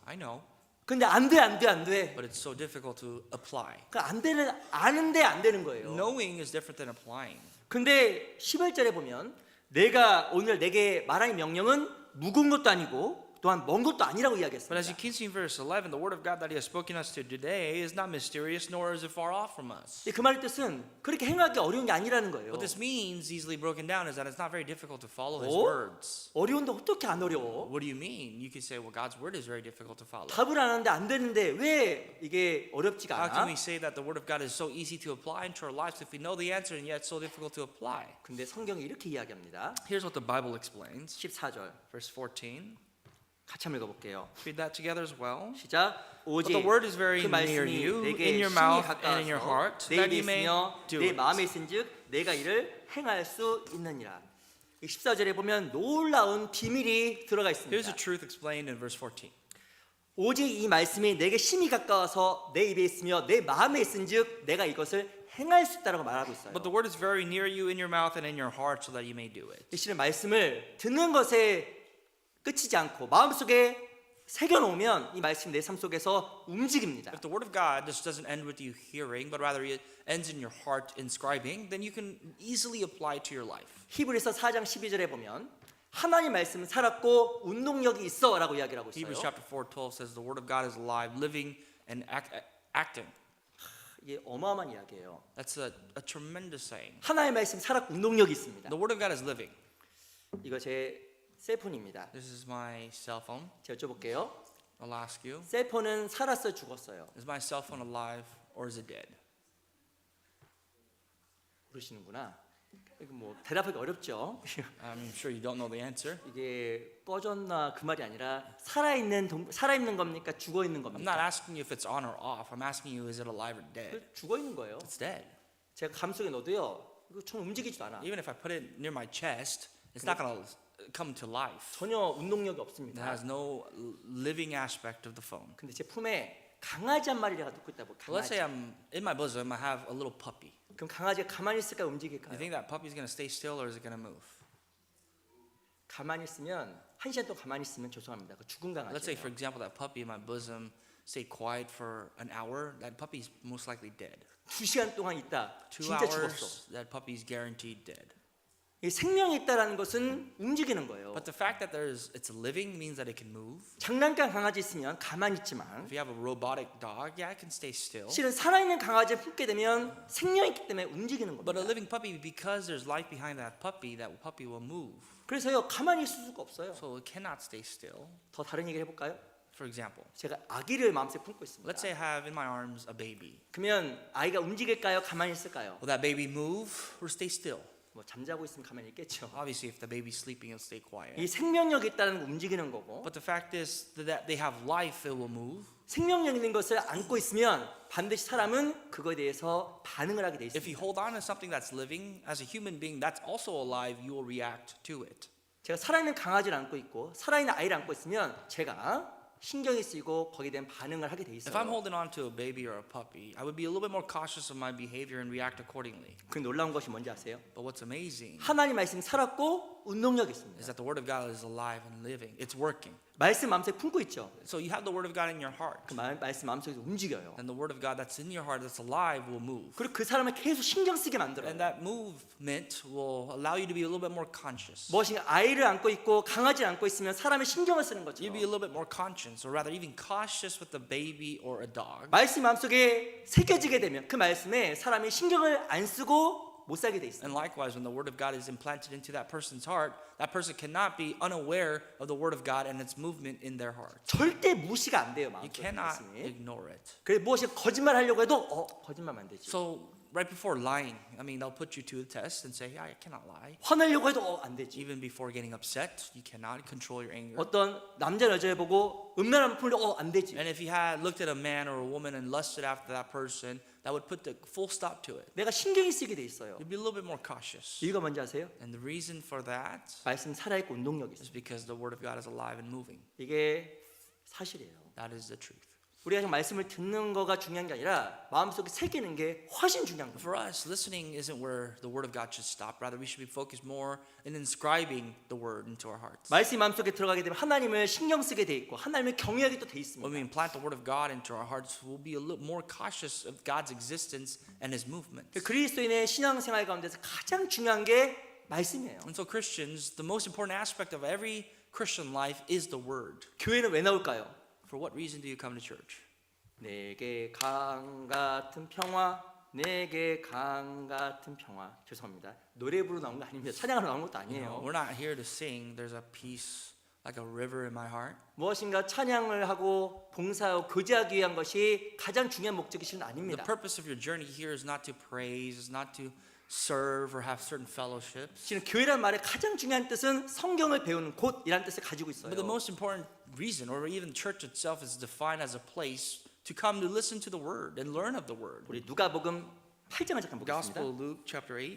[SPEAKER 2] I know,
[SPEAKER 1] 근데 안 돼.
[SPEAKER 2] but it's so difficult to apply.
[SPEAKER 1] 그러니까 아는데 안 되는 거예요.
[SPEAKER 2] Knowing is different than applying.
[SPEAKER 1] 근데 11절에 보면 내가 오늘 내게 말하는 명령은 무거운 것도 아니고 또한 먼 것도 아니라고
[SPEAKER 2] But as you
[SPEAKER 1] 이야기했습니다.
[SPEAKER 2] can see in verse 11, the word of God that He has spoken us to today is not mysterious, nor is it far off from us.
[SPEAKER 1] 그 말의 뜻은 그렇게 행하기 어려운 게 아니라는 거예요.
[SPEAKER 2] What this means, easily broken down, is that it's not very difficult to follow His
[SPEAKER 1] 어?
[SPEAKER 2] words.
[SPEAKER 1] 어려운데 어떻게 안 어려워?
[SPEAKER 2] What do you mean? You could say, well, God's word is very difficult to follow.
[SPEAKER 1] 답을 안 하는데 안 되는데 왜 이게 어렵지가
[SPEAKER 2] How can we
[SPEAKER 1] 않아?
[SPEAKER 2] say that the word of God is so easy to apply into our lives if we know the answer and yet so difficult to apply?
[SPEAKER 1] 근데 성경이 이렇게 이야기합니다.
[SPEAKER 2] Here's what the Bible explains.
[SPEAKER 1] 14절
[SPEAKER 2] Verse 14.
[SPEAKER 1] 같이 한번 읽어볼게요.
[SPEAKER 2] Read that together as well.
[SPEAKER 1] 시작.
[SPEAKER 2] But
[SPEAKER 1] 오직
[SPEAKER 2] the word is very
[SPEAKER 1] 그
[SPEAKER 2] near
[SPEAKER 1] 말씀이
[SPEAKER 2] you,
[SPEAKER 1] 내게
[SPEAKER 2] in your
[SPEAKER 1] 심히
[SPEAKER 2] mouth and in your
[SPEAKER 1] 가까워서
[SPEAKER 2] heart,
[SPEAKER 1] 내
[SPEAKER 2] that
[SPEAKER 1] 입에
[SPEAKER 2] you may
[SPEAKER 1] 있으며
[SPEAKER 2] do
[SPEAKER 1] 내
[SPEAKER 2] it.
[SPEAKER 1] 마음에 있은즉 내가 이를 행할 수 있느니라. 이 14절에 보면 놀라운 비밀이 들어가
[SPEAKER 2] Here's
[SPEAKER 1] 있습니다.
[SPEAKER 2] the truth explained in verse 14.
[SPEAKER 1] 오직 이 말씀이 내게 심히 가까워서 내 입에 있으며 내 마음에 있은즉 내가 이것을 행할 수 있다라고 말하고 있어요.
[SPEAKER 2] But the word is very near you, in your mouth and in your heart, so that you may do it.
[SPEAKER 1] 이 실은 말씀을 듣는 것에 끝이지 않고 마음속에 새겨놓으면 이 말씀이 내 삶 속에서 움직입니다.
[SPEAKER 2] If the word of God just doesn't end with you hearing, but rather it ends in your heart inscribing, then you can easily apply it to your life.
[SPEAKER 1] 히브리서 4장 12절에 보면 하나님 말씀은 살았고 운동력이 있어라고 이야기를 하고
[SPEAKER 2] Hebrews
[SPEAKER 1] 있어요.
[SPEAKER 2] chapter 4:12 says the word of God is alive, living, and acting.
[SPEAKER 1] 이게 어마어마한 이야기예요.
[SPEAKER 2] That's a tremendous saying.
[SPEAKER 1] 하나님 말씀 살았고 운동력이 있습니다.
[SPEAKER 2] The word of God is living.
[SPEAKER 1] 이거 제 셀폰입니다.
[SPEAKER 2] This is my cell phone.
[SPEAKER 1] 제가 여쭤볼게요.
[SPEAKER 2] I'll ask you,
[SPEAKER 1] 셀폰은 살았어요, 죽었어요?
[SPEAKER 2] is my cell phone alive or is it dead?
[SPEAKER 1] 모르시는구나. 이거 뭐 대답하기 어렵죠.
[SPEAKER 2] I'm sure you don't know the answer.
[SPEAKER 1] 이게 꺼졌나 그 말이 아니라 살아있는 겁니까? 죽어있는
[SPEAKER 2] I'm not
[SPEAKER 1] 겁니까?
[SPEAKER 2] asking you if it's on or off. I'm asking you, is it alive or dead?
[SPEAKER 1] 죽어있는 거예요.
[SPEAKER 2] It's dead.
[SPEAKER 1] 제가 감속에 넣어도요. 이거 전 움직이지도 않아.
[SPEAKER 2] Even if I put it near my chest, it's not going to come to life.
[SPEAKER 1] 전혀 운동력이
[SPEAKER 2] It
[SPEAKER 1] 없습니다.
[SPEAKER 2] has no living aspect of the phone.
[SPEAKER 1] 근데 제 품에 강아지 한 마리가 놓고 있다고.
[SPEAKER 2] Well, let's
[SPEAKER 1] 강아지.
[SPEAKER 2] say I'm in my bosom, I have a little puppy.
[SPEAKER 1] 그럼 강아지가 가만히 있을까요?
[SPEAKER 2] Do you
[SPEAKER 1] 움직일까요?
[SPEAKER 2] think that puppy is going to stay still or is it going to move?
[SPEAKER 1] 가만히 있으면 1시간 동안 가만히 있으면 죄송합니다. 그 죽은
[SPEAKER 2] Let's say, for
[SPEAKER 1] 강아지예요.
[SPEAKER 2] example, that puppy in my bosom stayed quiet for an hour. That puppy is most likely dead.
[SPEAKER 1] 2시간 동안 있다.
[SPEAKER 2] 2
[SPEAKER 1] 진짜 죽었어.
[SPEAKER 2] hours, that puppy is guaranteed dead.
[SPEAKER 1] 이 생명이 있다라는 것은 움직이는 거예요.
[SPEAKER 2] But the fact that it's living means that it can move.
[SPEAKER 1] 장난감 강아지 있으면 가만히 있지만
[SPEAKER 2] If you have a robotic dog, yeah, it can stay still.
[SPEAKER 1] 실은 살아있는 강아지를 품게 되면 생명이 있기 때문에 움직이는
[SPEAKER 2] But a
[SPEAKER 1] 겁니다.
[SPEAKER 2] living puppy, because there's life behind that puppy will move.
[SPEAKER 1] 그래서요 가만히 있을 수가 없어요.
[SPEAKER 2] So it cannot stay still.
[SPEAKER 1] 더 다른 얘기를 해볼까요?
[SPEAKER 2] For example,
[SPEAKER 1] 제가 아기를 마음속에 품고 있습니다.
[SPEAKER 2] let's say I have in my arms a baby.
[SPEAKER 1] 그러면 아이가 움직일까요? 가만히 있을까요?
[SPEAKER 2] Will that baby move or stay still?
[SPEAKER 1] 뭐 잠자고 있으면 가만히 있겠죠.
[SPEAKER 2] Obviously, if the baby's sleeping, it'll stay quiet.
[SPEAKER 1] 이 생명력이 있다는 거 움직이는 거고
[SPEAKER 2] But the fact is that they have life, it will move.
[SPEAKER 1] 생명력 있는 것을 안고 있으면 반드시 사람은 그거에 대해서 반응을 하게 돼
[SPEAKER 2] If you
[SPEAKER 1] 있습니다.
[SPEAKER 2] hold on to something that's living, as a human being that's also alive, you will react to it.
[SPEAKER 1] 제가 살아있는 강아지를 안고 있고 살아있는 아이를 안고 있으면 제가 신경이 쓰이고 거기에 대한 반응을 하게 돼
[SPEAKER 2] If I'm
[SPEAKER 1] 있어요.
[SPEAKER 2] holding on to a baby or a puppy, I would be a little bit more cautious of my behavior and react accordingly.
[SPEAKER 1] 그 놀라운 것이 뭔지 아세요?
[SPEAKER 2] But what's amazing
[SPEAKER 1] 하나님 말씀이 살았고 운동력이
[SPEAKER 2] is
[SPEAKER 1] 있습니다.
[SPEAKER 2] that the Word of God is alive and living. It's working.
[SPEAKER 1] 말씀 마음속에 품고 있죠.
[SPEAKER 2] So you have the Word of God in your heart.
[SPEAKER 1] 그 말씀 마음속에서 움직여요.
[SPEAKER 2] And the Word of God that's in your heart, that's alive, will move.
[SPEAKER 1] 그리고 그 사람을 계속 신경 쓰게 만들어요.
[SPEAKER 2] And that movement will allow you to be a little bit more conscious.
[SPEAKER 1] 무엇인가 아이를 안고 있고 강아지를 안고 있으면 사람의 신경을 쓰는 거죠.
[SPEAKER 2] You'll be a little bit more conscious, or rather even cautious with a baby or a dog.
[SPEAKER 1] 말씀 마음속에 새겨지게 되면 그 말씀에 사람이 신경을 안 쓰고 못 살게 돼 있어요.
[SPEAKER 2] And likewise, when the Word of God is implanted into that person's heart, that person cannot be unaware of the Word of God and its movement in their heart.
[SPEAKER 1] 절대 무시가 안 돼요,
[SPEAKER 2] You
[SPEAKER 1] 마음속에
[SPEAKER 2] cannot
[SPEAKER 1] 말씀이.
[SPEAKER 2] ignore it.
[SPEAKER 1] 그래 무엇이 거짓말 하려고 해도 거짓말만 안 되지.
[SPEAKER 2] So right before lying, I mean, they'll put you to the test and say, yeah, I cannot lie.
[SPEAKER 1] 화내려고 해도 안 되지.
[SPEAKER 2] Even before getting upset, you cannot control your anger.
[SPEAKER 1] 어떤 남자 여자를 보고 음란한 풀려 안 되지.
[SPEAKER 2] And if you had looked at a man or a woman and lusted after that person, that would put the full stop to it.
[SPEAKER 1] 내가 신경이 쓰게 돼 있어요.
[SPEAKER 2] You'd be a little bit more cautious.
[SPEAKER 1] 이유가 뭔지 아세요?
[SPEAKER 2] And the reason for that
[SPEAKER 1] 말씀 살아있고 운동력이
[SPEAKER 2] is
[SPEAKER 1] 있어요.
[SPEAKER 2] because the Word of God is alive and moving.
[SPEAKER 1] 이게 사실이에요.
[SPEAKER 2] That is the truth.
[SPEAKER 1] 우리가 지금 말씀을 듣는 거가 중요한 게 아니라 마음속에 새기는 게 훨씬 중요한 거예요.
[SPEAKER 2] For us, listening isn't where the Word of God should stop. Rather, we should be focused more in inscribing the Word into our hearts.
[SPEAKER 1] 말씀이 마음속에 들어가게 되면 하나님을 신경 쓰게 돼 있고 하나님을 경외하게 또 돼
[SPEAKER 2] When we
[SPEAKER 1] 있습니다.
[SPEAKER 2] implant the Word of God into our hearts, we'll be a little more cautious of God's existence and His movement.
[SPEAKER 1] 그리스도인의 신앙생활 가운데서 가장 중요한 게 말씀이에요.
[SPEAKER 2] And so Christians, the most important aspect of every Christian life is the Word.
[SPEAKER 1] 교회는 왜 나올까요?
[SPEAKER 2] For what reason do you come to church?
[SPEAKER 1] 내게 강 같은 평화, 내게 강 같은 평화. 죄송합니다. 노래 부르러 나온 거 아닙니다. 찬양하러 나온 것도
[SPEAKER 2] You know,
[SPEAKER 1] 아니에요.
[SPEAKER 2] we're not here to sing. There's a peace like a river in my heart.
[SPEAKER 1] 무엇인가 찬양을 하고 봉사하고 교제하기 위한 것이 가장 중요한 목적이 실은
[SPEAKER 2] The
[SPEAKER 1] 아닙니다.
[SPEAKER 2] purpose of your journey here is not to praise, is not to serve or have certain fellowships.
[SPEAKER 1] 실은 교회란 말의 가장 중요한 뜻은 성경을 배우는 곳이라는 뜻을 가지고 있어요.
[SPEAKER 2] But the most important reason, or even church itself, is defined as a place to come to listen to the Word and learn of the Word.
[SPEAKER 1] 우리 누가복음 8장을 잠깐
[SPEAKER 2] Gospel
[SPEAKER 1] 보겠습니다.
[SPEAKER 2] of Luke, chapter 8.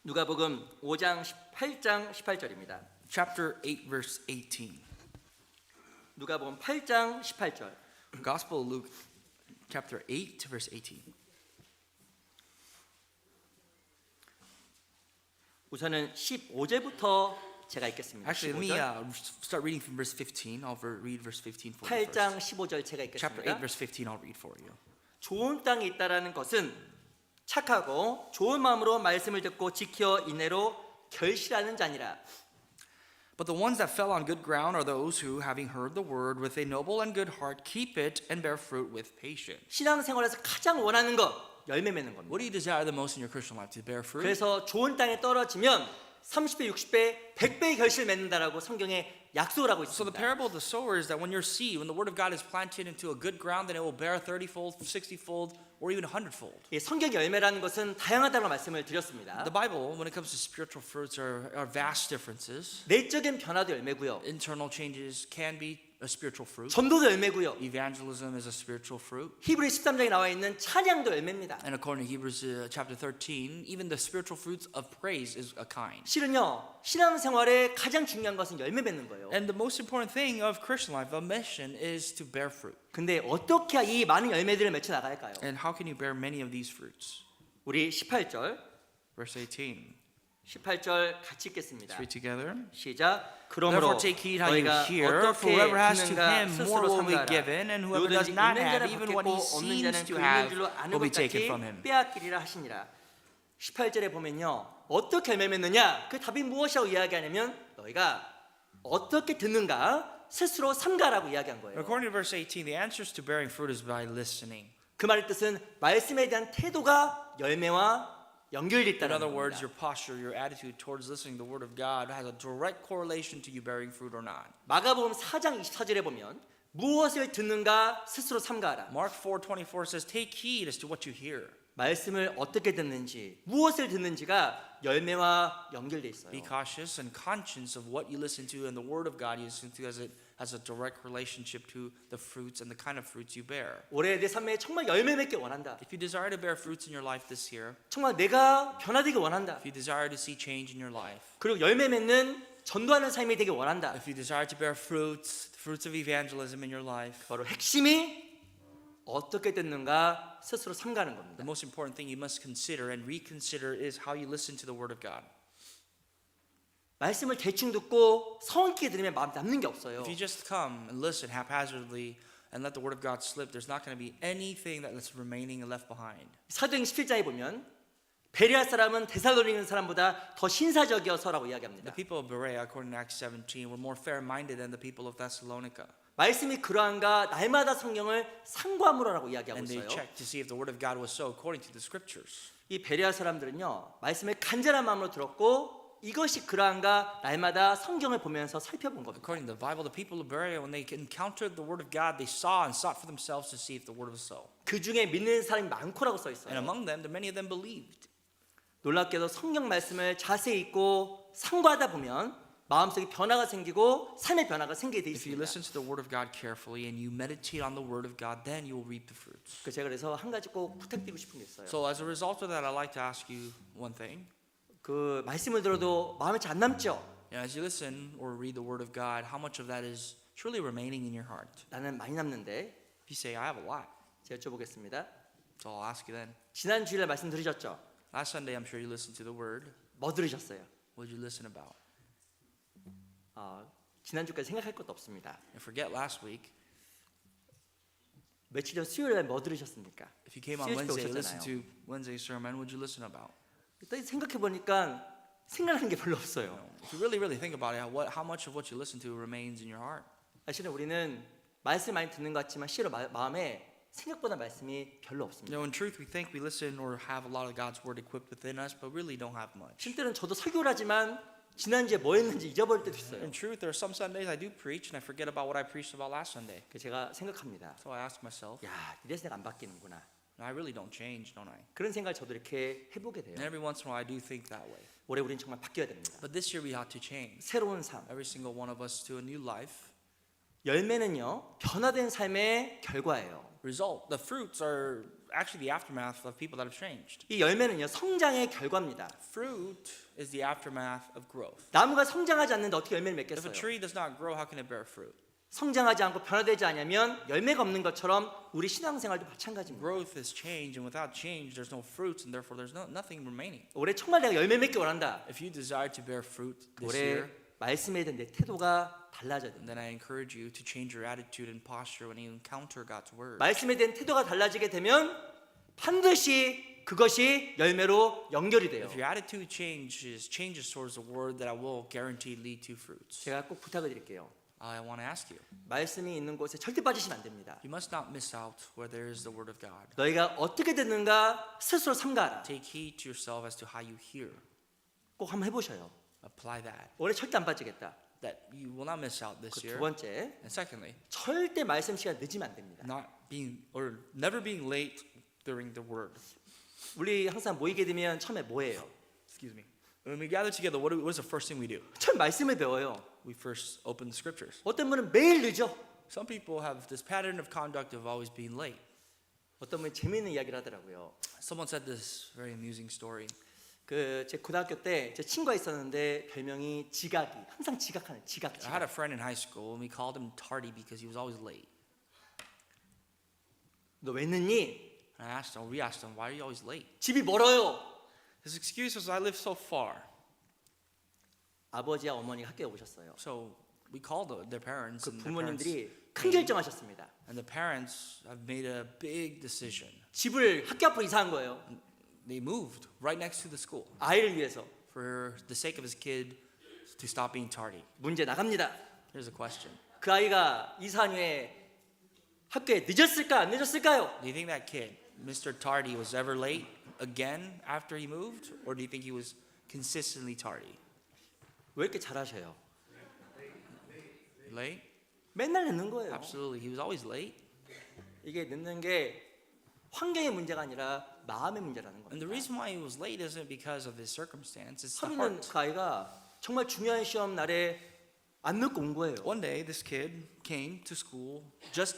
[SPEAKER 1] 누가복음 5장 8장 18절입니다.
[SPEAKER 2] Chapter 8, verse 18.
[SPEAKER 1] 누가복음 8장 18절.
[SPEAKER 2] Gospel of Luke, chapter 8, verse 18.
[SPEAKER 1] 우선은 15절부터 제가 읽겠습니다.
[SPEAKER 2] Actually, let me
[SPEAKER 1] 15절.
[SPEAKER 2] start reading from verse 15. I'll read verse 15 for you
[SPEAKER 1] 8장
[SPEAKER 2] first.
[SPEAKER 1] 15절 제가
[SPEAKER 2] Chapter 8,
[SPEAKER 1] 읽겠습니다.
[SPEAKER 2] verse 15, I'll read for you.
[SPEAKER 1] 좋은 땅에 있다라는 것은 착하고 좋은 마음으로 말씀을 듣고 지켜 인내로 결실하는 자니라.
[SPEAKER 2] But the ones that fell on good ground are those who, having heard the word with a noble and good heart, keep it and bear fruit with patience.
[SPEAKER 1] 신앙생활에서 가장 원하는 것 열매 맺는 겁니다.
[SPEAKER 2] What do you desire the most in your Christian life? To bear fruit?
[SPEAKER 1] 그래서 좋은 땅에 떨어지면 30배, 60배, 100배의 결실 맺는다라고 성경에 약속을 하고
[SPEAKER 2] So the
[SPEAKER 1] 있습니다.
[SPEAKER 2] parable of the sower is that when your seed, when the word of God is planted into a good ground, then it will bear 30-fold, 60-fold, or even 100-fold.
[SPEAKER 1] 이 성경 열매라는 것은 다양하다는 말씀을 드렸습니다.
[SPEAKER 2] The Bible, when it comes to spiritual fruits, are vast differences.
[SPEAKER 1] 내적인 변화도 열매고요.
[SPEAKER 2] Internal changes can be a spiritual fruit.
[SPEAKER 1] 전도도 열매고요.
[SPEAKER 2] Evangelism is a spiritual fruit.
[SPEAKER 1] 히브리 13장에 나와 있는 찬양도 열매입니다.
[SPEAKER 2] And according to Hebrews chapter 13, even the spiritual fruits of praise is a kind.
[SPEAKER 1] 실은요, 신앙생활에 가장 중요한 것은 열매 맺는 거예요.
[SPEAKER 2] And the most important thing of Christian life, the mission, is to bear fruit.
[SPEAKER 1] 근데 어떻게 이 많은 열매들을 맺혀 나갈까요?
[SPEAKER 2] And how can you bear many of these fruits?
[SPEAKER 1] 우리 18절
[SPEAKER 2] Verse 18.
[SPEAKER 1] 18절 같이 읽겠습니다.
[SPEAKER 2] Let's read together.
[SPEAKER 1] 시작. 그러므로
[SPEAKER 2] Therefore take heed how you
[SPEAKER 1] 너희가
[SPEAKER 2] hear, for
[SPEAKER 1] 어떻게
[SPEAKER 2] whoever has to
[SPEAKER 1] 듣는가
[SPEAKER 2] him more
[SPEAKER 1] 스스로
[SPEAKER 2] will be
[SPEAKER 1] 삼가라.
[SPEAKER 2] given, and whoever does
[SPEAKER 1] 누구든지
[SPEAKER 2] not
[SPEAKER 1] 있는
[SPEAKER 2] have,
[SPEAKER 1] 자는
[SPEAKER 2] even what
[SPEAKER 1] 받겠고
[SPEAKER 2] he
[SPEAKER 1] 없는
[SPEAKER 2] seems
[SPEAKER 1] 자는
[SPEAKER 2] to
[SPEAKER 1] 그 있는
[SPEAKER 2] have,
[SPEAKER 1] 줄로 아는
[SPEAKER 2] will be
[SPEAKER 1] 것
[SPEAKER 2] taken
[SPEAKER 1] 같이
[SPEAKER 2] from him.
[SPEAKER 1] 빼앗기리라 하시니라. 18절에 보면요. 어떻게 열매 맺느냐? 그 답이 무엇이라고 이야기하냐면 너희가 어떻게 듣는가 스스로 삼가라고 이야기한 거예요.
[SPEAKER 2] According to verse 18, the answers to bearing fruit is by listening.
[SPEAKER 1] 그 말의 뜻은 말씀에 대한 태도가 열매와 연결돼
[SPEAKER 2] In
[SPEAKER 1] 있다는
[SPEAKER 2] other words,
[SPEAKER 1] 겁니다.
[SPEAKER 2] your posture, your attitude towards listening to the word of God has a direct correlation to you bearing fruit or not.
[SPEAKER 1] 마가복음 4장 24절에 보면 무엇을 듣는가 스스로 삼가라.
[SPEAKER 2] Mark 4:24 says, "Take heed as to what you hear.
[SPEAKER 1] 말씀을 어떻게 듣는지, 무엇을 듣는지가 열매와 연결돼 있어요.
[SPEAKER 2] Be cautious and conscious of what you listen to and the word of God you listen to, as it has a direct relationship to the fruits and the kind of fruits you bear."
[SPEAKER 1] 올해 내 삶에 정말 열매 맺기 원한다.
[SPEAKER 2] If you desire to bear fruits in your life this year,
[SPEAKER 1] 정말 내가 변화되기 원한다.
[SPEAKER 2] if you desire to see change in your life,
[SPEAKER 1] 그리고 열매 맺는 전도하는 삶이 되기 원한다.
[SPEAKER 2] if you desire to bear fruits, fruits of evangelism in your life,
[SPEAKER 1] 바로 핵심이 어떻게 듣는가 스스로 삼가는 겁니다.
[SPEAKER 2] the most important thing you must consider and reconsider is how you listen to the word of God.
[SPEAKER 1] 말씀을 대충 듣고 성의 깊게 들으면 마음 남는 게 없어요.
[SPEAKER 2] If you just come and listen haphazardly and let the word of God slip, there's not going to be anything that's remaining and left behind.
[SPEAKER 1] 사도행 17장에 보면 베레아 사람은 데살로니가 사람보다 더 신사적이어서라고 이야기합니다.
[SPEAKER 2] The people of Berea, according to Acts 17, were more fair-minded than the people of Thessalonica.
[SPEAKER 1] 말씀이 그러한가 날마다 성경을 상고함으로라고 이야기하고
[SPEAKER 2] And they
[SPEAKER 1] 있어요.
[SPEAKER 2] checked to see if the word of God was so according to the scriptures.
[SPEAKER 1] 이 베레아 사람들은요 말씀을 간절한 마음으로 들었고 이것이 그러한가 날마다 성경을 보면서 살펴본 겁니다.
[SPEAKER 2] According to the Bible, the people of Berea, when they encountered the word of God, they saw and sought for themselves to see if the word was so.
[SPEAKER 1] 그 중에 믿는 사람이 많고라고 써
[SPEAKER 2] And
[SPEAKER 1] 있어요.
[SPEAKER 2] among them, many of them believed.
[SPEAKER 1] 놀랍게도 성경 말씀을 자세히 읽고 상고하다 보면 마음속에 변화가 생기고 삶의 변화가 생기게 돼
[SPEAKER 2] If you
[SPEAKER 1] 있습니다.
[SPEAKER 2] listen to the word of God carefully and you meditate on the word of God, then you will reap the fruits.
[SPEAKER 1] 제가 그래서 한 가지 꼭 부탁드리고 싶은 게 있어요.
[SPEAKER 2] So as a result of that, I'd like to ask you one thing.
[SPEAKER 1] 그 말씀을 들어도 마음에 잘 안 남죠?
[SPEAKER 2] As you listen or read the word of God, how much of that is truly remaining in your heart?
[SPEAKER 1] 나는 많이 남는데
[SPEAKER 2] If you say, I have a lot,
[SPEAKER 1] 제가 여쭤보겠습니다.
[SPEAKER 2] so I'll ask you then.
[SPEAKER 1] 지난 주일에 말씀 들으셨죠?
[SPEAKER 2] Last Sunday, I'm sure you listened to the word.
[SPEAKER 1] 뭐 들으셨어요?
[SPEAKER 2] What did you listen about?
[SPEAKER 1] 지난 주까지 생각할 것도 없습니다.
[SPEAKER 2] And forget last week.
[SPEAKER 1] 며칠 전 수요일에 뭐 들으셨습니까?
[SPEAKER 2] If you came on
[SPEAKER 1] CSP
[SPEAKER 2] Wednesday,
[SPEAKER 1] 오셨잖아요.
[SPEAKER 2] listen to Wednesday's sermon, what did you listen about?
[SPEAKER 1] 또 생각해 보니까 생각나는 게 별로 없어요.
[SPEAKER 2] If you really think about it, how much of what you listen to remains in your heart?
[SPEAKER 1] 사실은 우리는 말씀 많이 듣는 것 같지만 실로 마음에 생각보다 말씀이 별로 없습니다.
[SPEAKER 2] In truth, we think we listen or have a lot of God's word equipped within us, but really don't have much.
[SPEAKER 1] 실제로는 저도 설교를 하지만 지난주에 뭐 했는지 잊어버릴 때도 있어요.
[SPEAKER 2] In truth, there are some Sundays I do preach and I forget about what I preached about last Sunday.
[SPEAKER 1] 그래서 제가 생각합니다.
[SPEAKER 2] So I ask myself,
[SPEAKER 1] 야, 이래서 내가 안 바뀌는구나.
[SPEAKER 2] I really don't change, don't I?
[SPEAKER 1] 그런 생각을 저도 이렇게 해보게 돼요.
[SPEAKER 2] And every once in a while I do think that way.
[SPEAKER 1] 올해 우리는 정말 바뀌어야 됩니다.
[SPEAKER 2] But this year we have to change.
[SPEAKER 1] 새로운 삶.
[SPEAKER 2] Every single one of us to a new life.
[SPEAKER 1] 열매는요, 변화된 삶의 결과예요.
[SPEAKER 2] Result, the fruits are actually the aftermath of people that have changed.
[SPEAKER 1] 이 열매는요, 성장의 결과입니다.
[SPEAKER 2] Fruit is the aftermath of growth.
[SPEAKER 1] 나무가 성장하지 않는데 어떻게 열매를
[SPEAKER 2] If a
[SPEAKER 1] 맺겠어요?
[SPEAKER 2] tree does not grow, how can it bear fruit?
[SPEAKER 1] 성장하지 않고 변화되지 않으면 열매가 없는 것처럼 우리 신앙생활도 마찬가지입니다.
[SPEAKER 2] Growth is change, and without change, there's no fruits, and therefore there's nothing remaining.
[SPEAKER 1] 올해 정말 내가 열매 맺기 원한다.
[SPEAKER 2] If you desire to bear fruit this
[SPEAKER 1] 올해
[SPEAKER 2] year,
[SPEAKER 1] 말씀에 대한 내 태도가 달라져야 된다.
[SPEAKER 2] then I encourage you to change your attitude and posture when you encounter God's word.
[SPEAKER 1] 말씀에 대한 태도가 달라지게 되면 반드시 그것이 열매로 연결이 돼요.
[SPEAKER 2] If your attitude changes towards the word, that I will guarantee lead to fruits.
[SPEAKER 1] 제가 꼭 부탁을 드릴게요.
[SPEAKER 2] I want to ask you,
[SPEAKER 1] 말씀이 있는 곳에 절대 빠지시면 안 됩니다.
[SPEAKER 2] you must not miss out where there is the word of God.
[SPEAKER 1] 너희가 어떻게 듣는가 스스로 삼가라.
[SPEAKER 2] Take heed to yourself as to how you hear.
[SPEAKER 1] 꼭 한번 해보셔요.
[SPEAKER 2] Apply that.
[SPEAKER 1] 올해 절대 안 빠지겠다.
[SPEAKER 2] That you will not miss out this
[SPEAKER 1] 그
[SPEAKER 2] year.
[SPEAKER 1] 두 번째,
[SPEAKER 2] And secondly,
[SPEAKER 1] 절대 말씀 시간 늦으면 안 됩니다.
[SPEAKER 2] not being or never being late during the word.
[SPEAKER 1] 우리 항상 모이게 되면 처음에 뭐예요?
[SPEAKER 2] Excuse me. When we gather together, what's the first thing we do?
[SPEAKER 1] 처음 말씀을 배워요.
[SPEAKER 2] We first open the scriptures.
[SPEAKER 1] 어떤 분은 매일 늦어.
[SPEAKER 2] Some people have this pattern of conduct of always being late.
[SPEAKER 1] 어떤 분이 재미있는 이야기를 하더라고요.
[SPEAKER 2] Someone said this very amusing story.
[SPEAKER 1] 그 제 고등학교 때 제 친구가 있었는데 별명이 지각이. 항상 지각하는 지각.
[SPEAKER 2] I had a friend in high school, and we called him Tardy because he was always late.
[SPEAKER 1] 너 왜 늦니?
[SPEAKER 2] And we asked him, why are you always late?
[SPEAKER 1] 집이 멀어요.
[SPEAKER 2] His excuse was, I live so far.
[SPEAKER 1] 아버지와 어머니가 학교에 오셨어요.
[SPEAKER 2] So we called their parents,
[SPEAKER 1] 그
[SPEAKER 2] and
[SPEAKER 1] 부모님들이 큰 결정하셨습니다.
[SPEAKER 2] the parents have made a big decision.
[SPEAKER 1] 집을 학교 앞으로 이사한 거예요.
[SPEAKER 2] They moved right next to the school
[SPEAKER 1] 아이를 위해서.
[SPEAKER 2] for the sake of his kid to stop being tardy.
[SPEAKER 1] 문제 나갑니다.
[SPEAKER 2] Here's a question:
[SPEAKER 1] 그 아이가 이사한 후에 학교에 늦었을까 안 늦었을까요?
[SPEAKER 2] Do you think that kid, Mr. Tardy, was ever late again after he moved, or do you think he was consistently tardy?
[SPEAKER 1] 왜 이렇게 잘하셔요?
[SPEAKER 2] Late?
[SPEAKER 1] 맨날 늦는 거예요.
[SPEAKER 2] Absolutely, he was always late.
[SPEAKER 1] 이게 늦는 게 환경의 문제가 아니라 마음의 문제라는
[SPEAKER 2] And the
[SPEAKER 1] 겁니다.
[SPEAKER 2] reason why he was late isn't because of his circumstance; it's the
[SPEAKER 1] 하루는
[SPEAKER 2] heart.
[SPEAKER 1] 그 아이가 정말 중요한 시험 날에 안 늦고 온 거예요.
[SPEAKER 2] One day, this kid came to school just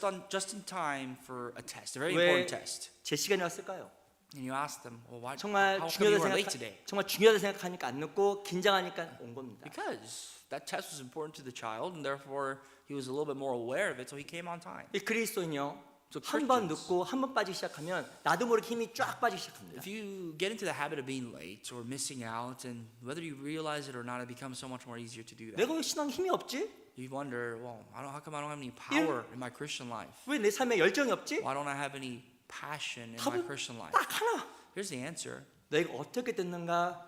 [SPEAKER 2] in time for a test, a very
[SPEAKER 1] 왜
[SPEAKER 2] important test.
[SPEAKER 1] 제 시간이 왔을까요?
[SPEAKER 2] And you asked them, "Well, why?
[SPEAKER 1] 정말
[SPEAKER 2] How come you
[SPEAKER 1] 중요하다
[SPEAKER 2] were late today?"
[SPEAKER 1] 정말 중요하다 생각하니까 안 늦고 긴장하니까 온 겁니다.
[SPEAKER 2] Because that test was important to the child, and therefore he was a little bit more aware of it, so he came on time.
[SPEAKER 1] 이 그리스도인요.
[SPEAKER 2] So
[SPEAKER 1] 한 번
[SPEAKER 2] Christians,
[SPEAKER 1] 늦고 한 번 빠지기 시작하면 나도 모르게 힘이 쫙 빠지기 시작합니다.
[SPEAKER 2] if you get into the habit of being late or missing out, and whether you realize it or not, it becomes so much more easier to do that.
[SPEAKER 1] 내가 왜 신앙 힘이 없지?
[SPEAKER 2] You wonder, well, how come I don't have any power in my Christian life?
[SPEAKER 1] 왜 내 삶에 열정이 없지?
[SPEAKER 2] Why don't I have any passion in my
[SPEAKER 1] 답은
[SPEAKER 2] Christian life?
[SPEAKER 1] 딱 하나.
[SPEAKER 2] Here's the answer.
[SPEAKER 1] 너희가 어떻게 듣는가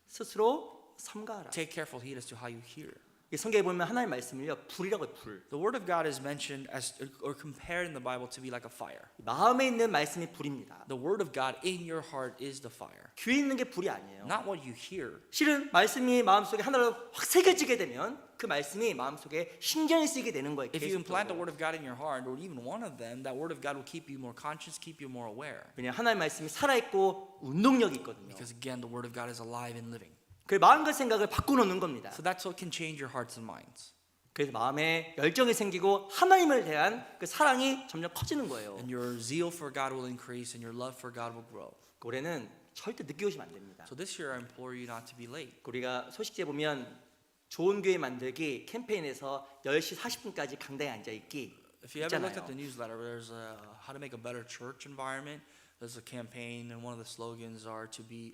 [SPEAKER 1] 스스로 삼가하라.
[SPEAKER 2] Take careful heed as to how you hear.
[SPEAKER 1] 이 성경에 보면 하나님의 말씀을요 불이라고 해요, 불.
[SPEAKER 2] The word of God is mentioned as or compared in the Bible to be like a fire.
[SPEAKER 1] 마음에 있는 말씀이 불입니다.
[SPEAKER 2] The word of God in your heart is the fire,
[SPEAKER 1] 귀에 있는 게 불이 아니에요.
[SPEAKER 2] not what you hear.
[SPEAKER 1] 실은 말씀이 마음속에 하나로 확 새겨지게 되면 그 말씀이 마음속에 신경이 쓰이게 되는 거예요.
[SPEAKER 2] If you implant the
[SPEAKER 1] 계속적으로.
[SPEAKER 2] word of God in your heart, or even one of them, that word of God will keep you more conscious, keep you more aware.
[SPEAKER 1] 왜냐하면 하나님의 말씀이 살아있고 운동력이 있거든요.
[SPEAKER 2] Because again, the word of God is alive and living.
[SPEAKER 1] 그 마음과 생각을 바꿔놓는 겁니다.
[SPEAKER 2] So that's what can change your hearts and minds.
[SPEAKER 1] 그래서 마음에 열정이 생기고 하나님을 대한 그 사랑이 점점 커지는 거예요.
[SPEAKER 2] And your zeal for God will increase, and your love for God will grow.
[SPEAKER 1] 올해는 절대 늦게 오시면 안 됩니다.
[SPEAKER 2] So this year, I implore you not to be late.
[SPEAKER 1] 우리가 소식지에 보면 좋은 교회 만들기 캠페인에서 10시 40분까지 강당에 앉아있기
[SPEAKER 2] If you ever looked at
[SPEAKER 1] 있잖아요.
[SPEAKER 2] the newsletter, there's a how to make a better church environment. There's a campaign, and one of the slogans is to be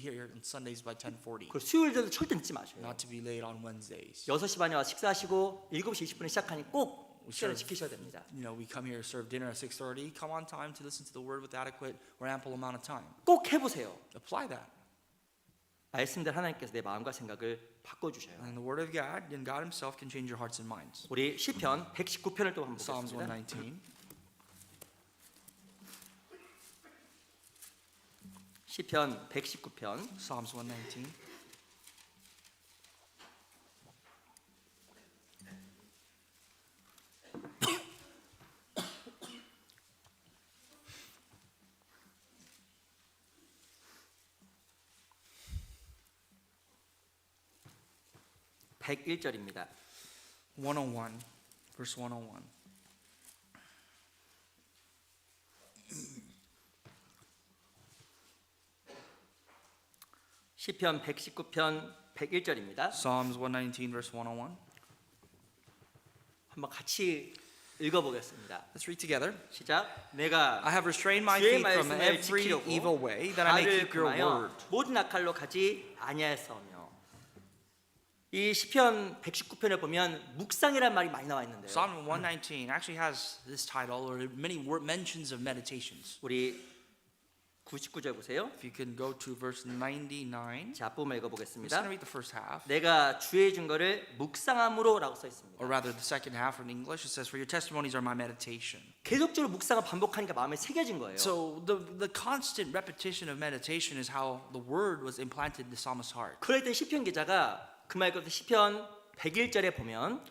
[SPEAKER 2] here on Sundays by 10:40,
[SPEAKER 1] 그리고 수요일들도 절대 늦지 마셔요.
[SPEAKER 2] not to be late on Wednesdays.
[SPEAKER 1] 6시 반에 와서 식사하시고 7시 20분에 시작하니 꼭 시간을 지키셔야 됩니다.
[SPEAKER 2] You know, we come here to serve dinner at 6:30. Come on time to listen to the word with adequate or ample amount of time.
[SPEAKER 1] 꼭 해보세요.
[SPEAKER 2] Apply that.
[SPEAKER 1] 말씀대로 하나님께서 내 마음과 생각을 바꿔주셔요.
[SPEAKER 2] And the word of God and God Himself can change your hearts and minds.
[SPEAKER 1] 우리 시편 119편을 또 한번
[SPEAKER 2] Psalms
[SPEAKER 1] 보겠습니다.
[SPEAKER 2] 119.
[SPEAKER 1] 시편 119편
[SPEAKER 2] Psalms 119.
[SPEAKER 1] 일 절입니다
[SPEAKER 2] 101, verse 101.
[SPEAKER 1] 시편 119편 101절입니다.
[SPEAKER 2] Psalms 119, verse 101.
[SPEAKER 1] 한번 같이 읽어보겠습니다.
[SPEAKER 2] Let's read together.
[SPEAKER 1] 시작. 내가
[SPEAKER 2] I have restrained my
[SPEAKER 1] 주의
[SPEAKER 2] feet from
[SPEAKER 1] 말씀을
[SPEAKER 2] every
[SPEAKER 1] 지키려고
[SPEAKER 2] evil way, that I may
[SPEAKER 1] 발을
[SPEAKER 2] keep your
[SPEAKER 1] 금하여
[SPEAKER 2] word.
[SPEAKER 1] 모든 악할로 가지 아니하였사오며. 이 시편 119편에 보면 묵상이라는 말이 많이 나와 있는데요.
[SPEAKER 2] Psalm 119 actually has this title, or many mentions of meditations.
[SPEAKER 1] 우리 99절 보세요.
[SPEAKER 2] If you can go to verse 99,
[SPEAKER 1] 자, 앞부분
[SPEAKER 2] I'm just
[SPEAKER 1] 읽어보겠습니다.
[SPEAKER 2] going to read the first half.
[SPEAKER 1] 내가 주의 증거를 묵상함으로라고 써 있습니다.
[SPEAKER 2] Or rather, the second half in English, it says, "For your testimonies are my meditation."
[SPEAKER 1] 계속적으로 묵상을 반복하니까 마음에 새겨진 거예요.
[SPEAKER 2] So the constant repetition of meditation is how the word was implanted in the psalmist's heart.
[SPEAKER 1] 그랬던 시편 기자가 그 말 그대로 시편 101절에 보면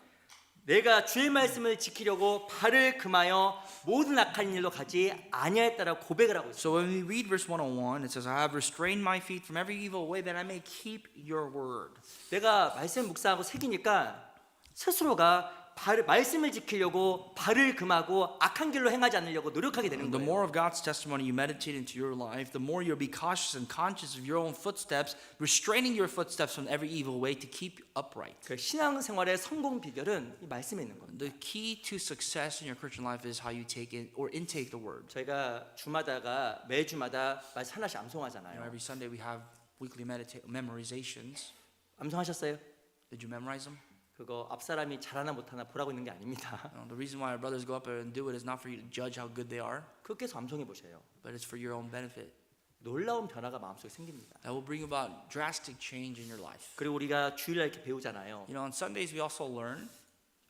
[SPEAKER 1] 내가 주의 말씀을 지키려고 발을 금하여 모든 악한 일로 가지 아니하였다라고 고백을 하고 있어요.
[SPEAKER 2] So when we read verse 101, it says, "I have restrained my feet from every evil way, that I may keep your word."
[SPEAKER 1] 내가 말씀 묵상하고 새기니까 스스로가 말씀을 지키려고 발을 금하고 악한 길로 행하지 않으려고 노력하게 되는
[SPEAKER 2] The
[SPEAKER 1] 거예요.
[SPEAKER 2] more of God's testimony you meditate into your life, the more you'll be cautious and conscious of your own footsteps, restraining your footsteps from every evil way to keep upright.
[SPEAKER 1] 그 신앙생활의 성공 비결은 이 말씀에 있는 겁니다.
[SPEAKER 2] The key to success in your Christian life is how you take in or intake the word.
[SPEAKER 1] 저희가 주마다가 매주마다 말씀 하나씩
[SPEAKER 2] You know,
[SPEAKER 1] 암송하잖아요.
[SPEAKER 2] every Sunday we have weekly memorizations.
[SPEAKER 1] 암송하셨어요?
[SPEAKER 2] Did you memorize them?
[SPEAKER 1] 그거 앞 사람이 잘하나 못하나 보라고 있는 게 아닙니다.
[SPEAKER 2] The reason why our brothers go up there and do it is not for you to judge how good they are,
[SPEAKER 1] 그거 계속 암송해 보세요.
[SPEAKER 2] but it's for your own benefit.
[SPEAKER 1] 놀라운 변화가 마음속에 생깁니다.
[SPEAKER 2] That will bring about drastic change in your life.
[SPEAKER 1] 그리고 우리가 주일날 이렇게 배우잖아요.
[SPEAKER 2] You know, on Sundays we also learn.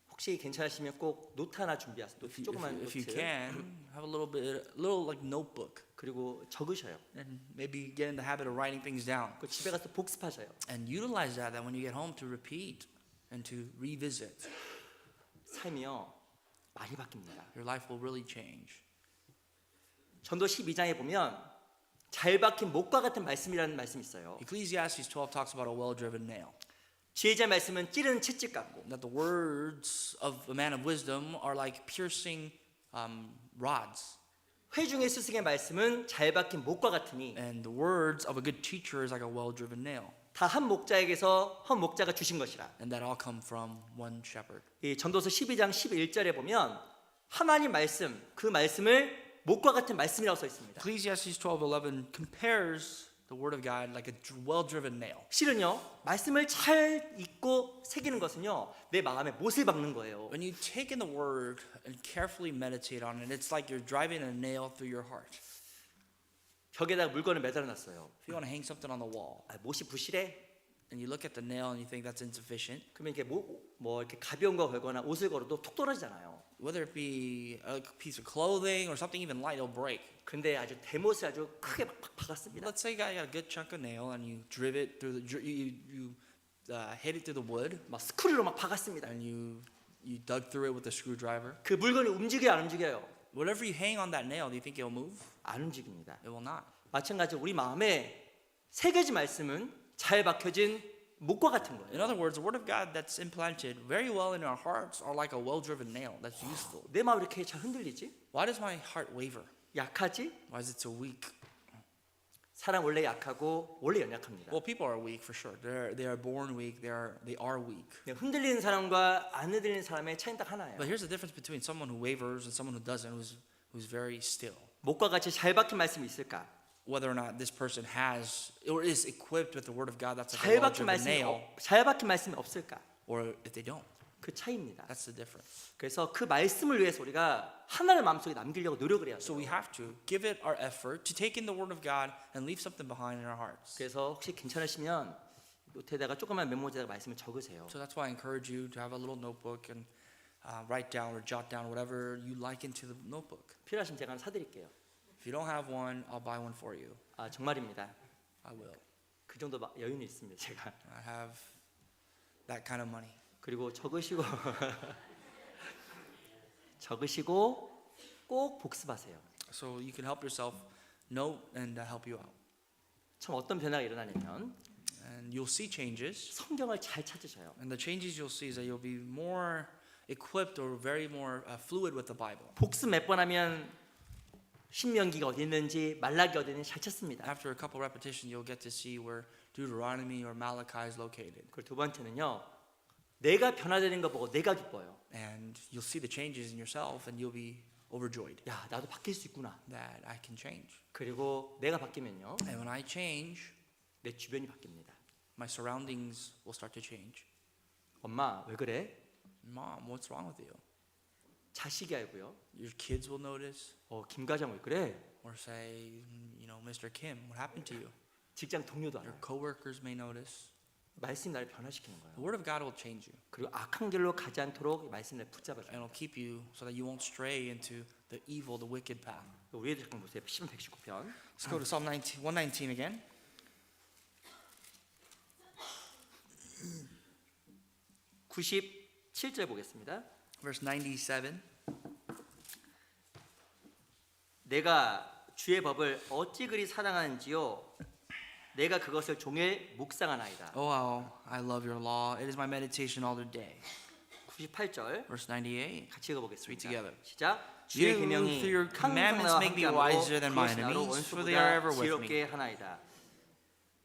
[SPEAKER 1] 혹시 괜찮으시면 꼭 노트 하나 준비하세요. 노트 조그만
[SPEAKER 2] If you
[SPEAKER 1] 노트.
[SPEAKER 2] can, have a little like notebook,
[SPEAKER 1] 그리고 적으셔요.
[SPEAKER 2] and maybe get in the habit of writing things down,
[SPEAKER 1] 그 집에 가서 복습하셔요.
[SPEAKER 2] and utilize that when you get home to repeat and to revisit.
[SPEAKER 1] 삶이요 많이 바뀝니다.
[SPEAKER 2] Your life will really change.
[SPEAKER 1] 전도 12장에 보면 잘 박힌 목과 같은 말씀이라는 말씀이 있어요.
[SPEAKER 2] Ecclesiastes 12 talks about a well-driven nail.
[SPEAKER 1] 지혜자 말씀은 찌르는 채찍 같고
[SPEAKER 2] That the words of a man of wisdom are like piercing rods,
[SPEAKER 1] 회중의 스승의 말씀은 잘 박힌 목과 같으니
[SPEAKER 2] and the words of a good teacher is like a well-driven nail,
[SPEAKER 1] 다 한 목자에게서 한 목자가 주신 것이라.
[SPEAKER 2] and that all come from one shepherd.
[SPEAKER 1] 이 전도서 12장 11절에 보면 하나님 말씀 그 말씀을 목과 같은 말씀이라고 써 있습니다.
[SPEAKER 2] Ecclesiastes 12:11 compares the word of God like a well-driven nail.
[SPEAKER 1] 실은요 말씀을 잘 읽고 새기는 것은요 내 마음에 못을 박는 거예요.
[SPEAKER 2] When you take in the word and carefully meditate on it, it's like you're driving a nail through your heart.
[SPEAKER 1] 벽에다가 물건을 매달아 놨어요.
[SPEAKER 2] If you want to hang something on the wall
[SPEAKER 1] 못이 부실해?
[SPEAKER 2] and you look at the nail and you think that's insufficient,
[SPEAKER 1] 그러면 이렇게 뭐 이렇게 가벼운 거 걸거나 옷을 걸어도 툭 떨어지잖아요.
[SPEAKER 2] whether it be a piece of clothing or something even light, it'll break.
[SPEAKER 1] 근데 아주 대못을 아주 크게 팍 박았습니다.
[SPEAKER 2] Let's say you got a good chunk of nail and you drive it through you hit it through the wood
[SPEAKER 1] 막 스크류로 막 박았습니다.
[SPEAKER 2] and you dug through it with a screwdriver.
[SPEAKER 1] 그 물건이 움직여요, 안 움직여요?
[SPEAKER 2] Whatever you hang on that nail, do you think it'll move?
[SPEAKER 1] 안 움직입니다.
[SPEAKER 2] It will not.
[SPEAKER 1] 마찬가지로 우리 마음에 새겨진 말씀은 잘 박혀진 목과 같은
[SPEAKER 2] In
[SPEAKER 1] 거예요.
[SPEAKER 2] other words, the word of God that's implanted very well in our hearts are like a well-driven nail that's useful.
[SPEAKER 1] 내 마음이 이렇게 잘 흔들리지?
[SPEAKER 2] Why does my heart waver?
[SPEAKER 1] 약하지?
[SPEAKER 2] Why is it so weak?
[SPEAKER 1] 사람 원래 약하고 원래 연약합니다.
[SPEAKER 2] Well, people are weak for sure. They are born weak. They are weak.
[SPEAKER 1] 그냥 흔들리는 사람과 안 흔들리는 사람의 차이는 딱 하나예요.
[SPEAKER 2] But here's the difference between someone who wavers and someone who doesn't, who's very still.
[SPEAKER 1] 목과 같이 잘 박힌 말씀이 있을까?
[SPEAKER 2] Whether or not this person has or is equipped with the word of God that's like
[SPEAKER 1] 잘
[SPEAKER 2] a
[SPEAKER 1] 박힌
[SPEAKER 2] well-driven
[SPEAKER 1] 말씀이
[SPEAKER 2] nail,
[SPEAKER 1] 잘 박힌 말씀이 없을까?
[SPEAKER 2] or if they don't.
[SPEAKER 1] 그 차이입니다.
[SPEAKER 2] That's the difference.
[SPEAKER 1] 그래서 그 말씀을 위해서 우리가 하나를 마음속에 남기려고 노력을 해야
[SPEAKER 2] So
[SPEAKER 1] 돼요.
[SPEAKER 2] we have to give it our effort to take in the word of God and leave something behind in our hearts.
[SPEAKER 1] 그래서 혹시 괜찮으시면 노트에다가 조그만 메모지에다가 말씀을 적으세요.
[SPEAKER 2] So that's why I encourage you to have a little notebook and write down or jot down whatever you like into the notebook.
[SPEAKER 1] 필요하시면 제가 하나 사드릴게요.
[SPEAKER 2] If you don't have one, I'll buy one for you.
[SPEAKER 1] 아 정말입니다.
[SPEAKER 2] I will.
[SPEAKER 1] 그 정도 여유는 있습니다. 제가.
[SPEAKER 2] I have that kind of money.
[SPEAKER 1] 그리고 적으시고 적으시고 꼭 복습하세요.
[SPEAKER 2] So you can help yourself note and help you out.
[SPEAKER 1] 참 어떤 변화가 일어나냐면
[SPEAKER 2] And you'll see changes.
[SPEAKER 1] 성경을 잘 찾으셔요.
[SPEAKER 2] And the changes you'll see is that you'll be more equipped or very more fluid with the Bible.
[SPEAKER 1] 복습 몇 번 하면 신명기가 어디 있는지 말라기 어디 있는지 잘 찾습니다.
[SPEAKER 2] After a couple repetitions, you'll get to see where Deuteronomy or Malachi is located.
[SPEAKER 1] 그리고 두 번째는요. 내가 변화되는 거 보고 내가 기뻐요.
[SPEAKER 2] And you'll see the changes in yourself and you'll be overjoyed
[SPEAKER 1] 야, 나도 바뀔 수 있구나.
[SPEAKER 2] that I can change.
[SPEAKER 1] 그리고 내가 바뀌면요.
[SPEAKER 2] And when I change,
[SPEAKER 1] 내 주변이 바뀝니다.
[SPEAKER 2] my surroundings will start to change.
[SPEAKER 1] 엄마, 왜 그래?
[SPEAKER 2] Mom, what's wrong with you?
[SPEAKER 1] 자식이 알고요.
[SPEAKER 2] Your kids will notice
[SPEAKER 1] 김 과장 왜 그래?
[SPEAKER 2] or say, Mr. Kim, what happened to you?
[SPEAKER 1] 직장 동료도
[SPEAKER 2] Your
[SPEAKER 1] 알아요.
[SPEAKER 2] coworkers may notice.
[SPEAKER 1] 말씀이 나를 변화시키는 거예요.
[SPEAKER 2] The word of God will change you.
[SPEAKER 1] 그리고 악한 길로 가지 않도록 말씀을 붙잡아줘요.
[SPEAKER 2] And it'll keep you so that you won't stray into the evil, the wicked path.
[SPEAKER 1] 우리 애들 잠깐 보세요. 시편 119편.
[SPEAKER 2] Let's go to Psalm 119 again.
[SPEAKER 1] (97절) 보겠습니다.
[SPEAKER 2] Verse 97.
[SPEAKER 1] 내가 주의 법을 어찌 그리 사랑하는지요. 내가 그것을 종일 묵상하나이다.
[SPEAKER 2] Oh, how I love your law. It is my meditation all the day.
[SPEAKER 1] 98절
[SPEAKER 2] Verse 98.
[SPEAKER 1] 같이 읽어보겠습니다.
[SPEAKER 2] together.
[SPEAKER 1] 시작. 주의
[SPEAKER 2] You,
[SPEAKER 1] 계명이
[SPEAKER 2] through your
[SPEAKER 1] 항상
[SPEAKER 2] commandments,
[SPEAKER 1] 나와
[SPEAKER 2] make me
[SPEAKER 1] 함께하므로
[SPEAKER 2] wiser than my
[SPEAKER 1] 그것이 나로
[SPEAKER 2] enemies, for they are ever
[SPEAKER 1] 원수보다
[SPEAKER 2] with me.
[SPEAKER 1] 지롭게 하나이다.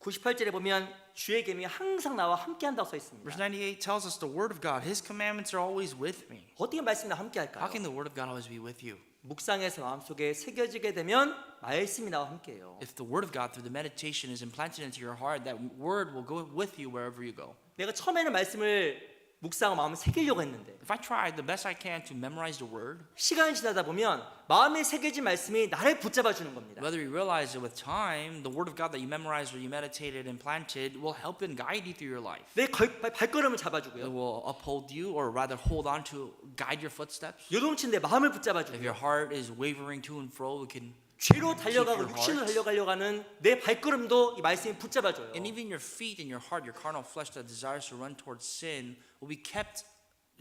[SPEAKER 1] 98절에 보면 주의 계명이 항상 나와 함께한다고 써
[SPEAKER 2] Verse
[SPEAKER 1] 있습니다.
[SPEAKER 2] 98 tells us the word of God. His commandments are always with me.
[SPEAKER 1] 어떻게 말씀이 나와
[SPEAKER 2] How
[SPEAKER 1] 함께할까요?
[SPEAKER 2] can the word of God always be with you?
[SPEAKER 1] 묵상해서 마음속에 새겨지게 되면 말씀이 나와 함께해요.
[SPEAKER 2] If the word of God through the meditation is implanted into your heart, that word will go with you wherever you go.
[SPEAKER 1] 내가 처음에는 말씀을 묵상하고 마음을 새기려고 했는데
[SPEAKER 2] If I try the best I can to memorize the word,
[SPEAKER 1] 시간이 지나다 보면 마음에 새겨진 말씀이 나를 붙잡아 주는 겁니다.
[SPEAKER 2] whether you realize it with time, the word of God that you memorized or you meditated and planted will help and guide you through your life.
[SPEAKER 1] 내 발걸음을
[SPEAKER 2] It
[SPEAKER 1] 잡아주고요.
[SPEAKER 2] will uphold you, or rather hold on to guide your footsteps.
[SPEAKER 1] 요동친 내 마음을
[SPEAKER 2] If
[SPEAKER 1] 붙잡아주고요.
[SPEAKER 2] your heart is wavering to and fro, it can.
[SPEAKER 1] 죄로 달려가고
[SPEAKER 2] your
[SPEAKER 1] 육신으로
[SPEAKER 2] heart.
[SPEAKER 1] 달려가려고 하는 내 발걸음도 이 말씀이 붙잡아줘요.
[SPEAKER 2] And even your feet and your heart, your carnal flesh that desires to run towards sin, will be kept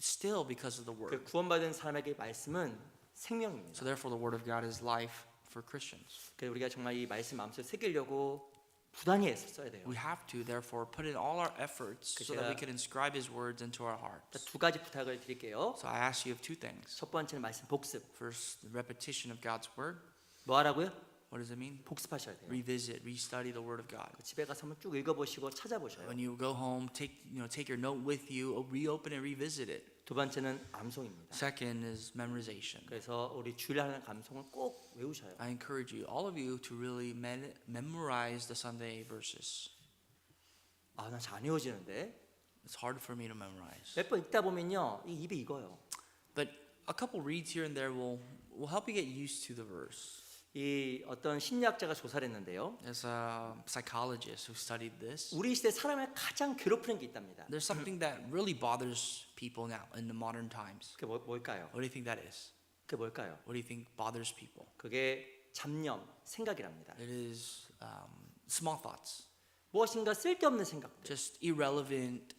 [SPEAKER 2] still because of the word.
[SPEAKER 1] 그 구원받은 사람에게 말씀은 생명입니다.
[SPEAKER 2] So therefore, the word of God is life for Christians.
[SPEAKER 1] 그래서 우리가 정말 이 말씀 마음속에 새기려고 부단히 애써 써야 돼요.
[SPEAKER 2] We have to therefore put in all our efforts so that we can inscribe His words into our hearts.
[SPEAKER 1] 두 가지 부탁을 드릴게요.
[SPEAKER 2] So I ask you of two things.
[SPEAKER 1] 첫 번째는 말씀 복습.
[SPEAKER 2] First, the repetition of God's word.
[SPEAKER 1] 뭐 하라고요?
[SPEAKER 2] What does it mean?
[SPEAKER 1] 복습하셔야 돼요.
[SPEAKER 2] Revisit, restudy the word of God.
[SPEAKER 1] 집에 가서 한번 쭉 읽어보시고 찾아보셔요.
[SPEAKER 2] When you go home, take your note with you, reopen and revisit it.
[SPEAKER 1] 두 번째는 암송입니다.
[SPEAKER 2] Second is memorization.
[SPEAKER 1] 그래서 우리 주일 하는 감송을 꼭 외우셔요.
[SPEAKER 2] I encourage you, all of you, to really memorize the Sunday verses.
[SPEAKER 1] 아, 나 잘 안 외워지는데.
[SPEAKER 2] It's hard for me to memorize.
[SPEAKER 1] 몇 번 읽다 보면요, 이 입에 익어요.
[SPEAKER 2] But a couple reads here and there will help you get used to the verse.
[SPEAKER 1] 이 어떤 심리학자가 조사를 했는데요.
[SPEAKER 2] There's a psychologist who studied this.
[SPEAKER 1] 우리 시대 사람을 가장 괴롭히는 게 있답니다.
[SPEAKER 2] There's something that really bothers people now in the modern times.
[SPEAKER 1] 그게 뭘까요?
[SPEAKER 2] What do you think that is?
[SPEAKER 1] 그게 뭘까요?
[SPEAKER 2] What do you think bothers people?
[SPEAKER 1] 그게 잡념, 생각이랍니다.
[SPEAKER 2] It is small thoughts,
[SPEAKER 1] 무엇인가 쓸데없는 생각들.
[SPEAKER 2] just irrelevant,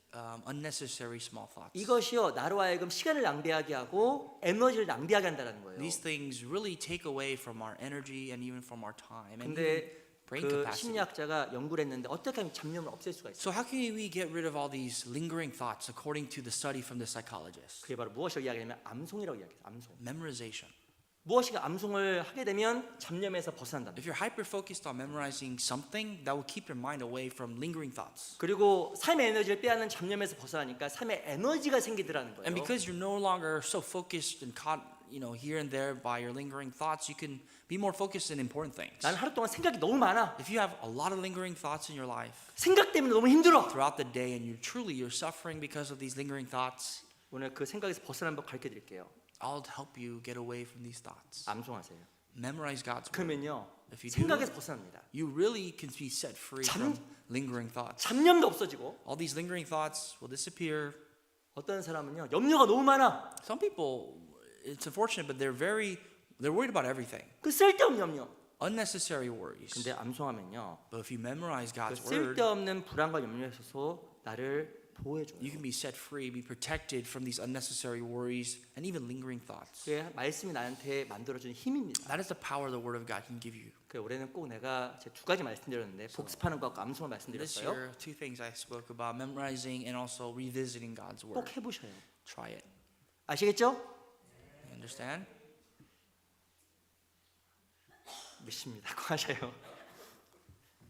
[SPEAKER 2] unnecessary small thoughts.
[SPEAKER 1] 이것이요, 나로 하여금 시간을 낭비하게 하고 에너지를 낭비하게 한다는 거예요.
[SPEAKER 2] These things really take away from our energy and even from our time and even
[SPEAKER 1] 근데
[SPEAKER 2] brain
[SPEAKER 1] 그
[SPEAKER 2] capacity.
[SPEAKER 1] 심리학자가 연구를 했는데 어떻게 하면 잡념을 없앨 수가 있어요?
[SPEAKER 2] So how can we get rid of all these lingering thoughts according to the study from the psychologist?
[SPEAKER 1] 그게 바로 무엇이라고 이야기하면 암송이라고 이야기해요. 암송.
[SPEAKER 2] Memorization.
[SPEAKER 1] 무엇인가 암송을 하게 되면 잡념에서 벗어난다.
[SPEAKER 2] If you're hyper focused on memorizing something, that will keep your mind away from lingering thoughts.
[SPEAKER 1] 그리고 삶의 에너지를 빼앗는 잡념에서 벗어나니까 삶의 에너지가 생기더라는 거예요.
[SPEAKER 2] And because you're no longer so focused and caught, here and there by your lingering thoughts, you can be more focused in important things.
[SPEAKER 1] 나는 하루 동안 생각이 너무 많아.
[SPEAKER 2] If you have a lot of lingering thoughts in your life
[SPEAKER 1] 생각 때문에 너무 힘들어.
[SPEAKER 2] throughout the day and you're suffering because of these lingering thoughts,
[SPEAKER 1] 오늘 그 생각에서 벗어나는 법 가르쳐 드릴게요.
[SPEAKER 2] I'll help you get away from these thoughts.
[SPEAKER 1] 암송하세요.
[SPEAKER 2] Memorize God's word.
[SPEAKER 1] 그러면요,
[SPEAKER 2] If you do,
[SPEAKER 1] 생각에서 벗어납니다.
[SPEAKER 2] you really can be set free from lingering thoughts.
[SPEAKER 1] 잡념도 없어지고
[SPEAKER 2] All these lingering thoughts will disappear.
[SPEAKER 1] 어떤 사람은요, 염려가 너무 많아.
[SPEAKER 2] Some people, it's unfortunate, but they're worried about everything.
[SPEAKER 1] 그 쓸데없는 염려.
[SPEAKER 2] Unnecessary worries.
[SPEAKER 1] 근데 암송하면요,
[SPEAKER 2] But if you memorize
[SPEAKER 1] 그
[SPEAKER 2] God's word,
[SPEAKER 1] 쓸데없는 불안과 염려에서 나를 보호해줘요.
[SPEAKER 2] you can be set free, be protected from these unnecessary worries and even lingering thoughts.
[SPEAKER 1] 그게 말씀이 나한테 만들어주는 힘입니다.
[SPEAKER 2] That is the power the word of God can give you.
[SPEAKER 1] 그 올해는 꼭 내가 제 두 가지 말씀드렸는데 복습하는 것과 암송을
[SPEAKER 2] This
[SPEAKER 1] 말씀드렸어요.
[SPEAKER 2] year, two things I spoke about, memorizing and also revisiting God's word.
[SPEAKER 1] 꼭 해보셔요.
[SPEAKER 2] Try it.
[SPEAKER 1] 아시겠죠?
[SPEAKER 2] You understand?
[SPEAKER 1] 믿습니다. 하셔요.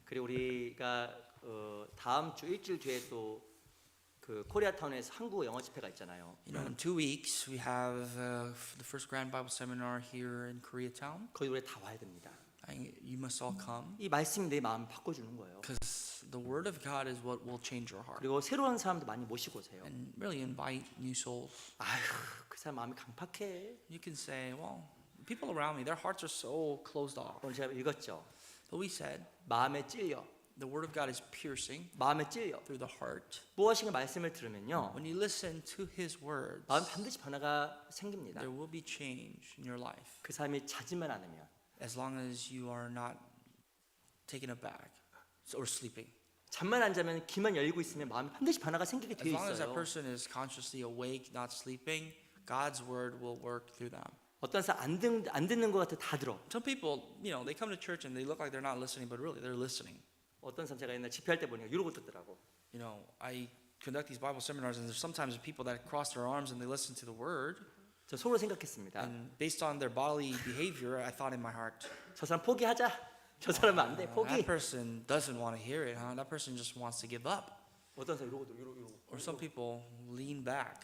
[SPEAKER 1] 그리고 우리가 다음 주 일주일 뒤에 또 그 코리아타운에서 한국어 영어 집회가 있잖아요.
[SPEAKER 2] In 2 weeks, we have the first Grand Bible Seminar here in Koreatown.
[SPEAKER 1] 거기 우리 다 와야 됩니다.
[SPEAKER 2] You must all come
[SPEAKER 1] 이 말씀이 내 마음 바꿔주는 거예요.
[SPEAKER 2] because the Word of God is what will change your heart.
[SPEAKER 1] 그리고 새로운 사람도 많이 모시고 오세요.
[SPEAKER 2] And really invite new souls.
[SPEAKER 1] 아휴, 그 사람 마음이 강팍해.
[SPEAKER 2] You can say, well, people around me, their hearts are so closed off.
[SPEAKER 1] 오늘 제가 읽었죠.
[SPEAKER 2] But we said,
[SPEAKER 1] 마음에 찔려.
[SPEAKER 2] the Word of God is piercing
[SPEAKER 1] 마음에 찔려.
[SPEAKER 2] through the heart.
[SPEAKER 1] 무엇인가 말씀을 들으면요,
[SPEAKER 2] When you listen to His words,
[SPEAKER 1] 마음 반드시 변화가 생깁니다.
[SPEAKER 2] there will be change in your life
[SPEAKER 1] 그 사람이 자지만 않으면,
[SPEAKER 2] as long as you are not taken aback or sleeping.
[SPEAKER 1] 잠만 안 자면 귀만 열고 있으면 마음이 반드시 변화가 생기게
[SPEAKER 2] As
[SPEAKER 1] 되어
[SPEAKER 2] long as that
[SPEAKER 1] 있어요.
[SPEAKER 2] person is consciously awake, not sleeping, God's word will work through them.
[SPEAKER 1] 어떤 사람 안 듣는 것 같아 다 들어.
[SPEAKER 2] Some people, they come to church and they look like they're not listening, but really they're listening.
[SPEAKER 1] 어떤 사람 제가 옛날 집회할 때 보니까 이러고 듣더라고.
[SPEAKER 2] I conduct these Bible seminars, and there's sometimes people that cross their arms and they listen to the word,
[SPEAKER 1] 저 속으로 생각했습니다.
[SPEAKER 2] and based on their bodily behavior, I thought in my heart,
[SPEAKER 1] 저 사람 포기하자. 저 사람은 안 돼. 포기.
[SPEAKER 2] that person doesn't want to hear it, huh? That person just wants to give up.
[SPEAKER 1] 어떤 사람 이러고.
[SPEAKER 2] Or some people lean back.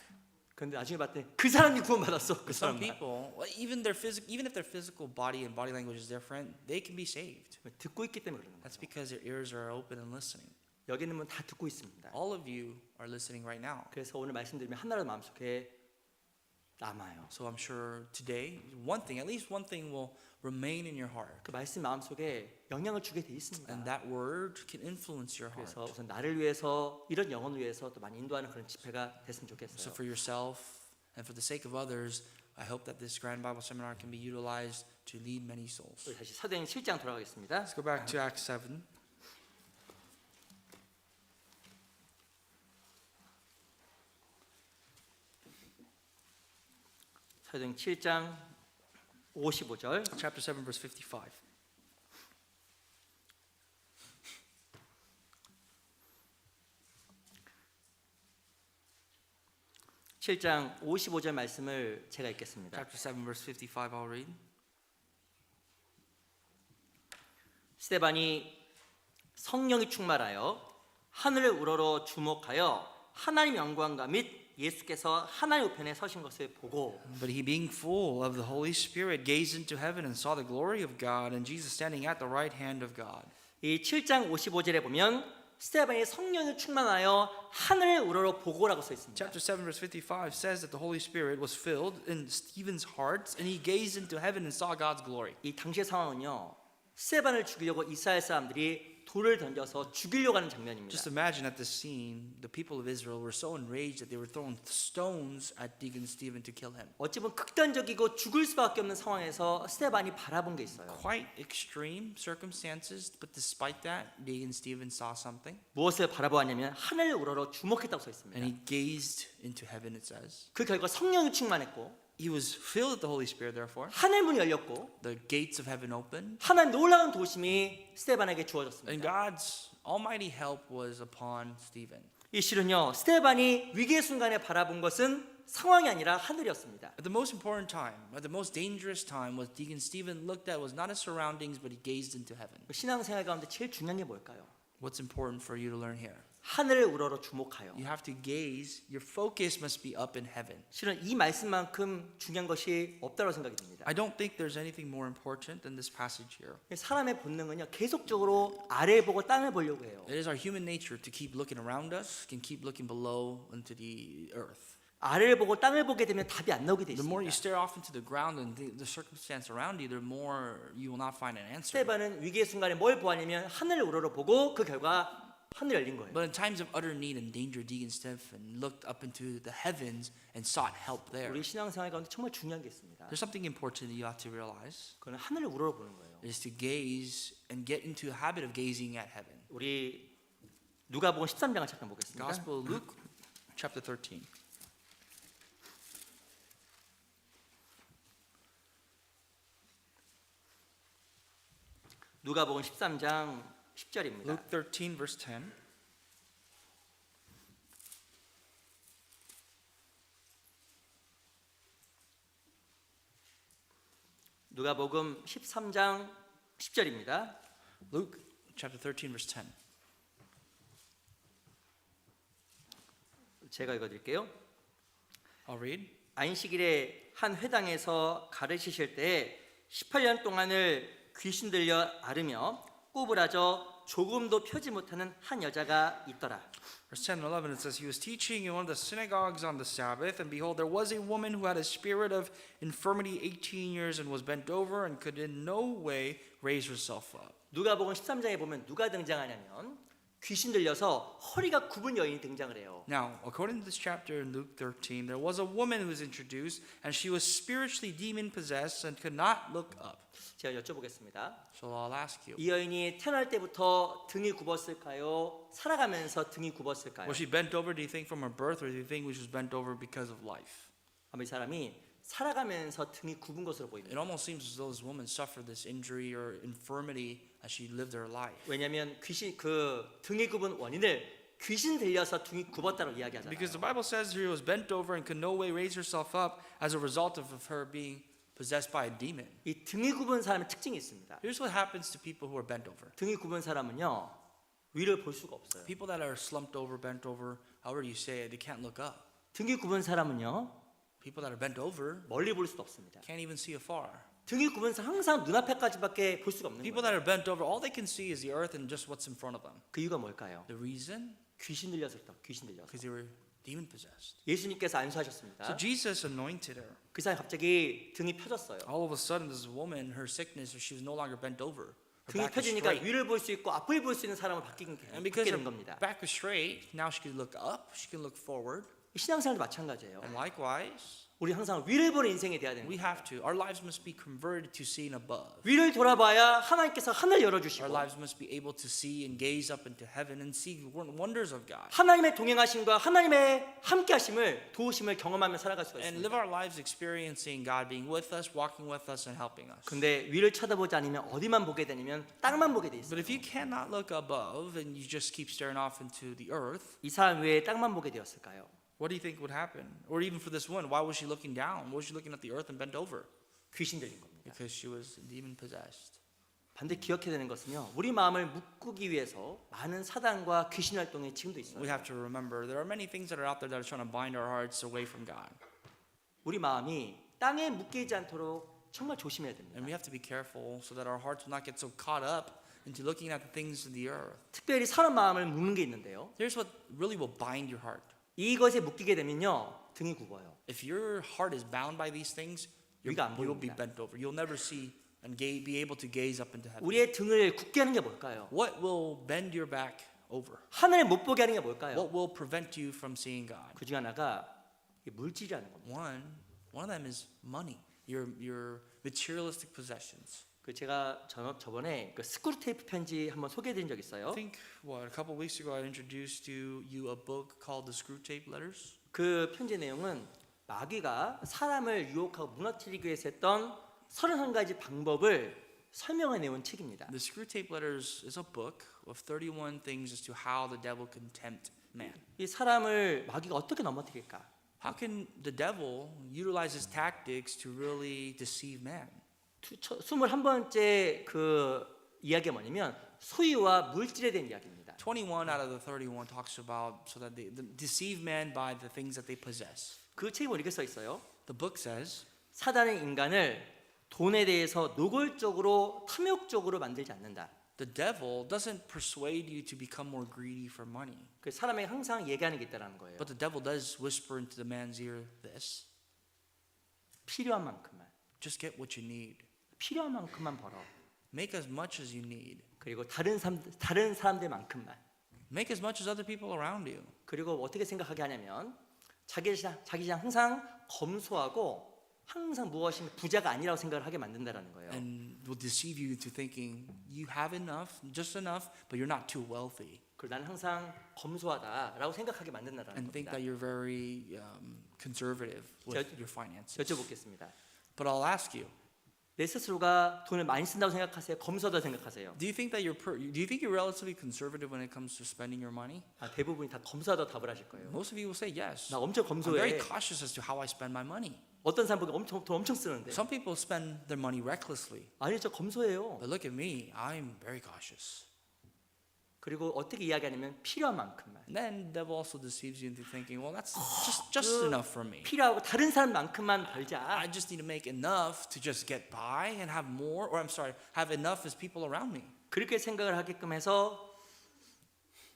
[SPEAKER 1] 근데 나중에 봤더니 그 사람이 구원받았어. 그
[SPEAKER 2] Some
[SPEAKER 1] 사람.
[SPEAKER 2] people, even if their physical body and body language is different, they can be saved.
[SPEAKER 1] 듣고 있기 때문에 그러는 거예요.
[SPEAKER 2] That's because their ears are open and listening.
[SPEAKER 1] 여기 있는 분 다 듣고 있습니다.
[SPEAKER 2] All of you are listening right now.
[SPEAKER 1] 그래서 오늘 말씀드리면 하나라도 마음속에 남아요.
[SPEAKER 2] So I'm sure today, one thing, at least one thing will remain in your heart.
[SPEAKER 1] 그 말씀 마음속에 영향을 주게 돼 있습니다.
[SPEAKER 2] And that word can influence your heart.
[SPEAKER 1] 그래서 우선 나를 위해서 이런 영혼을 위해서 또 많이 인도하는 그런 집회가 됐으면
[SPEAKER 2] So
[SPEAKER 1] 좋겠어요.
[SPEAKER 2] for yourself and for the sake of others, I hope that this Grand Bible Seminar can be utilized to lead many souls.
[SPEAKER 1] 우리 다시 사도행 7장 돌아가겠습니다.
[SPEAKER 2] Let's go back to Acts 7.
[SPEAKER 1] 사도행 7장 55절.
[SPEAKER 2] Chapter 7, verse 55.
[SPEAKER 1] 칠장 55절 말씀을 제가 읽겠습니다.
[SPEAKER 2] Chapter 7, verse 55, I'll read.
[SPEAKER 1] 스데반이 성령이 충만하여 하늘을 우러러 주목하여 하나님 영광과 및 예수께서 하나님 우편에 서신 것을 보고
[SPEAKER 2] But he, being full of the Holy Spirit, gazed into heaven and saw the glory of God and Jesus standing at the right hand of God.
[SPEAKER 1] 이 7장 55절에 보면 스데반이 성령이 충만하여 하늘을 우러러 보고라고 써 있습니다.
[SPEAKER 2] Chapter 7, verse 55 says that the Holy Spirit was filled in Stephen's heart and he gazed into heaven and saw God's glory.
[SPEAKER 1] 이 당시의 상황은요. 스데반을 죽이려고 이스라엘 사람들이 돌을 던져서 죽이려고 하는 장면입니다.
[SPEAKER 2] Just imagine at this scene, the people of Israel were so enraged that they were throwing stones at Deacon Stephen to kill him.
[SPEAKER 1] 어찌 보면 극단적이고 죽을 수밖에 없는 상황에서 스데반이 바라본 게 있어요.
[SPEAKER 2] Quite extreme circumstances, but despite that, Deacon Stephen saw something
[SPEAKER 1] 무엇을 바라보았냐면 하늘을 우러러 주목했다고 써 있습니다.
[SPEAKER 2] and he gazed into heaven, it says.
[SPEAKER 1] 그 결과 성령이 충만했고
[SPEAKER 2] He was filled with the Holy Spirit, therefore.
[SPEAKER 1] 하늘 문이 열렸고
[SPEAKER 2] The gates of heaven opened,
[SPEAKER 1] 하나님 놀라운 도심이 스데반에게
[SPEAKER 2] and
[SPEAKER 1] 주어졌습니다.
[SPEAKER 2] God's almighty help was upon Stephen.
[SPEAKER 1] 이 실은요 스데반이 위기의 순간에 바라본 것은 상황이 아니라 하늘이었습니다.
[SPEAKER 2] At the most important time, at the most dangerous time, what Deacon Stephen looked at was not his surroundings, but he gazed into heaven.
[SPEAKER 1] 신앙생활 가운데 제일 중요한 게 뭘까요?
[SPEAKER 2] What's important for you to learn here?
[SPEAKER 1] 하늘을 우러러 주목하여.
[SPEAKER 2] You have to gaze, your focus must be up in heaven.
[SPEAKER 1] 실은 이 말씀만큼 중요한 것이 없다고 생각이 듭니다.
[SPEAKER 2] I don't think there's anything more important than this passage here.
[SPEAKER 1] 사람의 본능은요 계속적으로 아래를 보고 땅을 보려고 해요.
[SPEAKER 2] It is our human nature to keep looking around us, can keep looking below into the earth.
[SPEAKER 1] 아래를 보고 땅을 보게 되면 답이 안 나오게 돼
[SPEAKER 2] The more you
[SPEAKER 1] 있습니다.
[SPEAKER 2] stare off into the ground and the circumstance around you, the more you will not find an answer.
[SPEAKER 1] 스데반은 위기의 순간에 뭘 보았냐면 하늘을 우러러 보고 그 결과 하늘이 열린 거예요.
[SPEAKER 2] But in times of utter need and danger, Deacon Stephen looked up into the heavens and sought help there.
[SPEAKER 1] 우리 신앙생활 가운데 정말 중요한 게 있습니다.
[SPEAKER 2] There's something important that you have to realize.
[SPEAKER 1] 그건 하늘을 우러러 보는 거예요.
[SPEAKER 2] Is to gaze and get into a habit of gazing at heaven.
[SPEAKER 1] 우리 누가복음 13장을 잠깐 보겠습니다.
[SPEAKER 2] Gospel of Luke, chapter 13.
[SPEAKER 1] 누가복음 13장 10절입니다.
[SPEAKER 2] Luke 13, verse 10.
[SPEAKER 1] 누가복음 13장 10절입니다.
[SPEAKER 2] Luke, chapter 13, verse 10.
[SPEAKER 1] 제가 읽어드릴게요.
[SPEAKER 2] I'll read.
[SPEAKER 1] 안식일에 한 회당에서 가르치실 때에 18년 동안을 귀신 들려 앓으며 꼬부라져 조금도 펴지 못하는 한 여자가 있더라.
[SPEAKER 2] Verse 10 and 11, it says, He was teaching in one of the synagogues on the Sabbath, and behold, there was a woman who had a spirit of infirmity 18 years and was bent over and could in no way raise herself up.
[SPEAKER 1] 누가복음 13장에 보면 누가 등장하냐면 귀신 들려서 허리가 굽은 여인이 등장을 해요.
[SPEAKER 2] Now, according to this chapter in Luke 13, there was a woman who was introduced, and she was spiritually demon-possessed and could not look up.
[SPEAKER 1] 제가 여쭤보겠습니다.
[SPEAKER 2] So I'll ask you,
[SPEAKER 1] 이 여인이 태어날 때부터 등이 굽었을까요? 살아가면서 등이 굽었을까요?
[SPEAKER 2] was she bent over, do you think, from her birth, or do you think she was bent over because of life?
[SPEAKER 1] 아마 이 사람이 살아가면서 등이 굽은 것으로
[SPEAKER 2] It
[SPEAKER 1] 보입니다.
[SPEAKER 2] almost seems as though this woman suffered this injury or infirmity as she lived her life.
[SPEAKER 1] 왜냐하면 귀신 그 등이 굽은 원인을 귀신 들려서 등이 굽었다고 이야기하잖아요.
[SPEAKER 2] Because the Bible says she was bent over and could no way raise herself up as a result of her being possessed by a demon.
[SPEAKER 1] 이 등이 굽은 사람의 특징이 있습니다.
[SPEAKER 2] Here's what happens to people who are bent over.
[SPEAKER 1] 등이 굽은 사람은요 위를 볼 수가 없어요.
[SPEAKER 2] People that are slumped over, bent over, however you say it, they can't look up.
[SPEAKER 1] 등이 굽은 사람은요
[SPEAKER 2] People that are bent over
[SPEAKER 1] 멀리 볼 수도 없습니다.
[SPEAKER 2] can't even see afar.
[SPEAKER 1] 등이 굽은 사람 항상 눈앞에까지밖에 볼 수가 없는
[SPEAKER 2] People
[SPEAKER 1] 거예요.
[SPEAKER 2] that are bent over, all they can see is the earth and just what's in front of them.
[SPEAKER 1] 그 이유가 뭘까요?
[SPEAKER 2] The reason?
[SPEAKER 1] 귀신 들려서 그렇다. 귀신 들려서.
[SPEAKER 2] Because they were demon possessed.
[SPEAKER 1] 예수님께서 안수하셨습니다.
[SPEAKER 2] So Jesus anointed her.
[SPEAKER 1] 그 사람이 갑자기 등이 펴졌어요.
[SPEAKER 2] All of a sudden, this woman, her sickness, she was no longer bent over. Her
[SPEAKER 1] 등이
[SPEAKER 2] back was
[SPEAKER 1] 펴지니까
[SPEAKER 2] straight.
[SPEAKER 1] 위를 볼 수 있고 앞을 볼 수 있는 사람을 바뀌게
[SPEAKER 2] And because
[SPEAKER 1] 된
[SPEAKER 2] her
[SPEAKER 1] 겁니다.
[SPEAKER 2] back was straight, now she could look up, she can look forward.
[SPEAKER 1] 신앙생활도 마찬가지예요.
[SPEAKER 2] And likewise,
[SPEAKER 1] 우리 항상 위를 보는 인생이 돼야 되는
[SPEAKER 2] we
[SPEAKER 1] 거예요.
[SPEAKER 2] have to. Our lives must be converted to seeing above.
[SPEAKER 1] 위를 돌아봐야 하나님께서 하늘
[SPEAKER 2] Our
[SPEAKER 1] 열어주시고
[SPEAKER 2] lives must be able to see and gaze up into heaven and see wonders of God.
[SPEAKER 1] 하나님의 동행하심과 하나님의 함께하심을 도우심을 경험하며 살아갈 수가
[SPEAKER 2] And
[SPEAKER 1] 있습니다.
[SPEAKER 2] live our lives experiencing God being with us, walking with us, and helping us.
[SPEAKER 1] 근데 위를 쳐다보지 않으면 어디만 보게 되냐면 땅만 보게 돼 있어요.
[SPEAKER 2] But if you cannot look above and you just keep staring off into the earth,
[SPEAKER 1] 이 사람 왜 땅만 보게 되었을까요?
[SPEAKER 2] what do you think would happen? Or even for this woman, why was she looking down? Why was she looking at the earth and bent over?
[SPEAKER 1] 귀신 들린 겁니다.
[SPEAKER 2] Because she was demon possessed.
[SPEAKER 1] 반대 기억해야 되는 것은요. 우리 마음을 묶기 위해서 많은 사단과 귀신 활동이 지금도 있어요.
[SPEAKER 2] We have to remember there are many things that are out there that are trying to bind our hearts away from God.
[SPEAKER 1] 우리 마음이 땅에 묶이지 않도록 정말 조심해야 됩니다.
[SPEAKER 2] And we have to be careful so that our hearts will not get so caught up into looking at the things of the earth.
[SPEAKER 1] 특별히 사람 마음을 묶는 게 있는데요.
[SPEAKER 2] Here's what really will bind your heart.
[SPEAKER 1] 이것에 묶이게 되면요. 등이 굽어요.
[SPEAKER 2] If your heart is bound by these things,
[SPEAKER 1] 위가 안
[SPEAKER 2] you'll be
[SPEAKER 1] 보입니다.
[SPEAKER 2] bent over. You'll never see and be able to gaze up into heaven.
[SPEAKER 1] 우리의 등을 굳게 하는 게 뭘까요?
[SPEAKER 2] What will bend your back over?
[SPEAKER 1] 하늘을 못 보게 하는 게 뭘까요?
[SPEAKER 2] What will prevent you from seeing God?
[SPEAKER 1] 그 중 하나가 이 물질이라는 겁니다.
[SPEAKER 2] One of them is money, your materialistic possessions.
[SPEAKER 1] 그 제가 저번에 그 스크루테이프 편지 한번 소개해드린 적 있어요.
[SPEAKER 2] I think a couple weeks ago I introduced to you a book called The Screwtape Letters.
[SPEAKER 1] 그 편지 내용은 마귀가 사람을 유혹하고 무너뜨리기 위해서 했던 31가지 방법을 설명해 내온 책입니다.
[SPEAKER 2] The Screwtape Letters is a book of 31 things as to how the devil can tempt man.
[SPEAKER 1] 이 사람을 마귀가 어떻게 넘어뜨릴까?
[SPEAKER 2] How can the devil utilize his tactics to really deceive man?
[SPEAKER 1] 21번째 그 이야기가 뭐냐면 소유와 물질에 대한 이야기입니다.
[SPEAKER 2] 21 out of the 31 talks about so that they deceive man by the things that they possess.
[SPEAKER 1] 그 책에 이렇게 써 있어요.
[SPEAKER 2] The book says
[SPEAKER 1] 사단은 인간을 돈에 대해서 노골적으로 탐욕적으로 만들지 않는다.
[SPEAKER 2] the devil doesn't persuade you to become more greedy for money.
[SPEAKER 1] 그 사람에게 항상 얘기하는 게 있다는 거예요.
[SPEAKER 2] But the devil does whisper into the man's ear this.
[SPEAKER 1] 필요한 만큼만.
[SPEAKER 2] Just get what you need.
[SPEAKER 1] 필요한 만큼만 벌어.
[SPEAKER 2] Make as much as you need.
[SPEAKER 1] 그리고 다른 사람들만큼만.
[SPEAKER 2] Make as much as other people around you.
[SPEAKER 1] 그리고 어떻게 생각하게 하냐면 자기 자신을 항상 검소하고 항상 무엇이 부자가 아니라고 생각을 하게 만든다라는 거예요.
[SPEAKER 2] And will deceive you into thinking you have enough, just enough, but you're not too wealthy.
[SPEAKER 1] 그리고 나는 항상 검소하다라고 생각하게 만든다라는
[SPEAKER 2] And think
[SPEAKER 1] 겁니다.
[SPEAKER 2] that you're very conservative with your finances.
[SPEAKER 1] 여쭤보겠습니다.
[SPEAKER 2] But I'll ask you,
[SPEAKER 1] 내 스스로가 돈을 많이 쓴다고 생각하세요? 검소하다고 생각하세요?
[SPEAKER 2] do you think you're relatively conservative when it comes to spending your money?
[SPEAKER 1] 대부분이 다 검소하다고 답을 하실 거예요.
[SPEAKER 2] Most of you will say yes.
[SPEAKER 1] 나 엄청
[SPEAKER 2] I'm very
[SPEAKER 1] 검소해.
[SPEAKER 2] cautious as to how I spend my money.
[SPEAKER 1] 어떤 사람 보기 돈 엄청 쓰는데.
[SPEAKER 2] Some people spend their money recklessly.
[SPEAKER 1] 아니 저 검소해요.
[SPEAKER 2] But look at me, I'm very cautious.
[SPEAKER 1] 그리고 어떻게 이야기하냐면 필요한 만큼만.
[SPEAKER 2] And then the devil also deceives you into thinking, well, that's just enough for me.
[SPEAKER 1] 필요하고 다른 사람만큼만 벌자.
[SPEAKER 2] I just need to make enough to just get by and have more, or I'm sorry, have enough as people around me.
[SPEAKER 1] 그렇게 생각을 하게끔 해서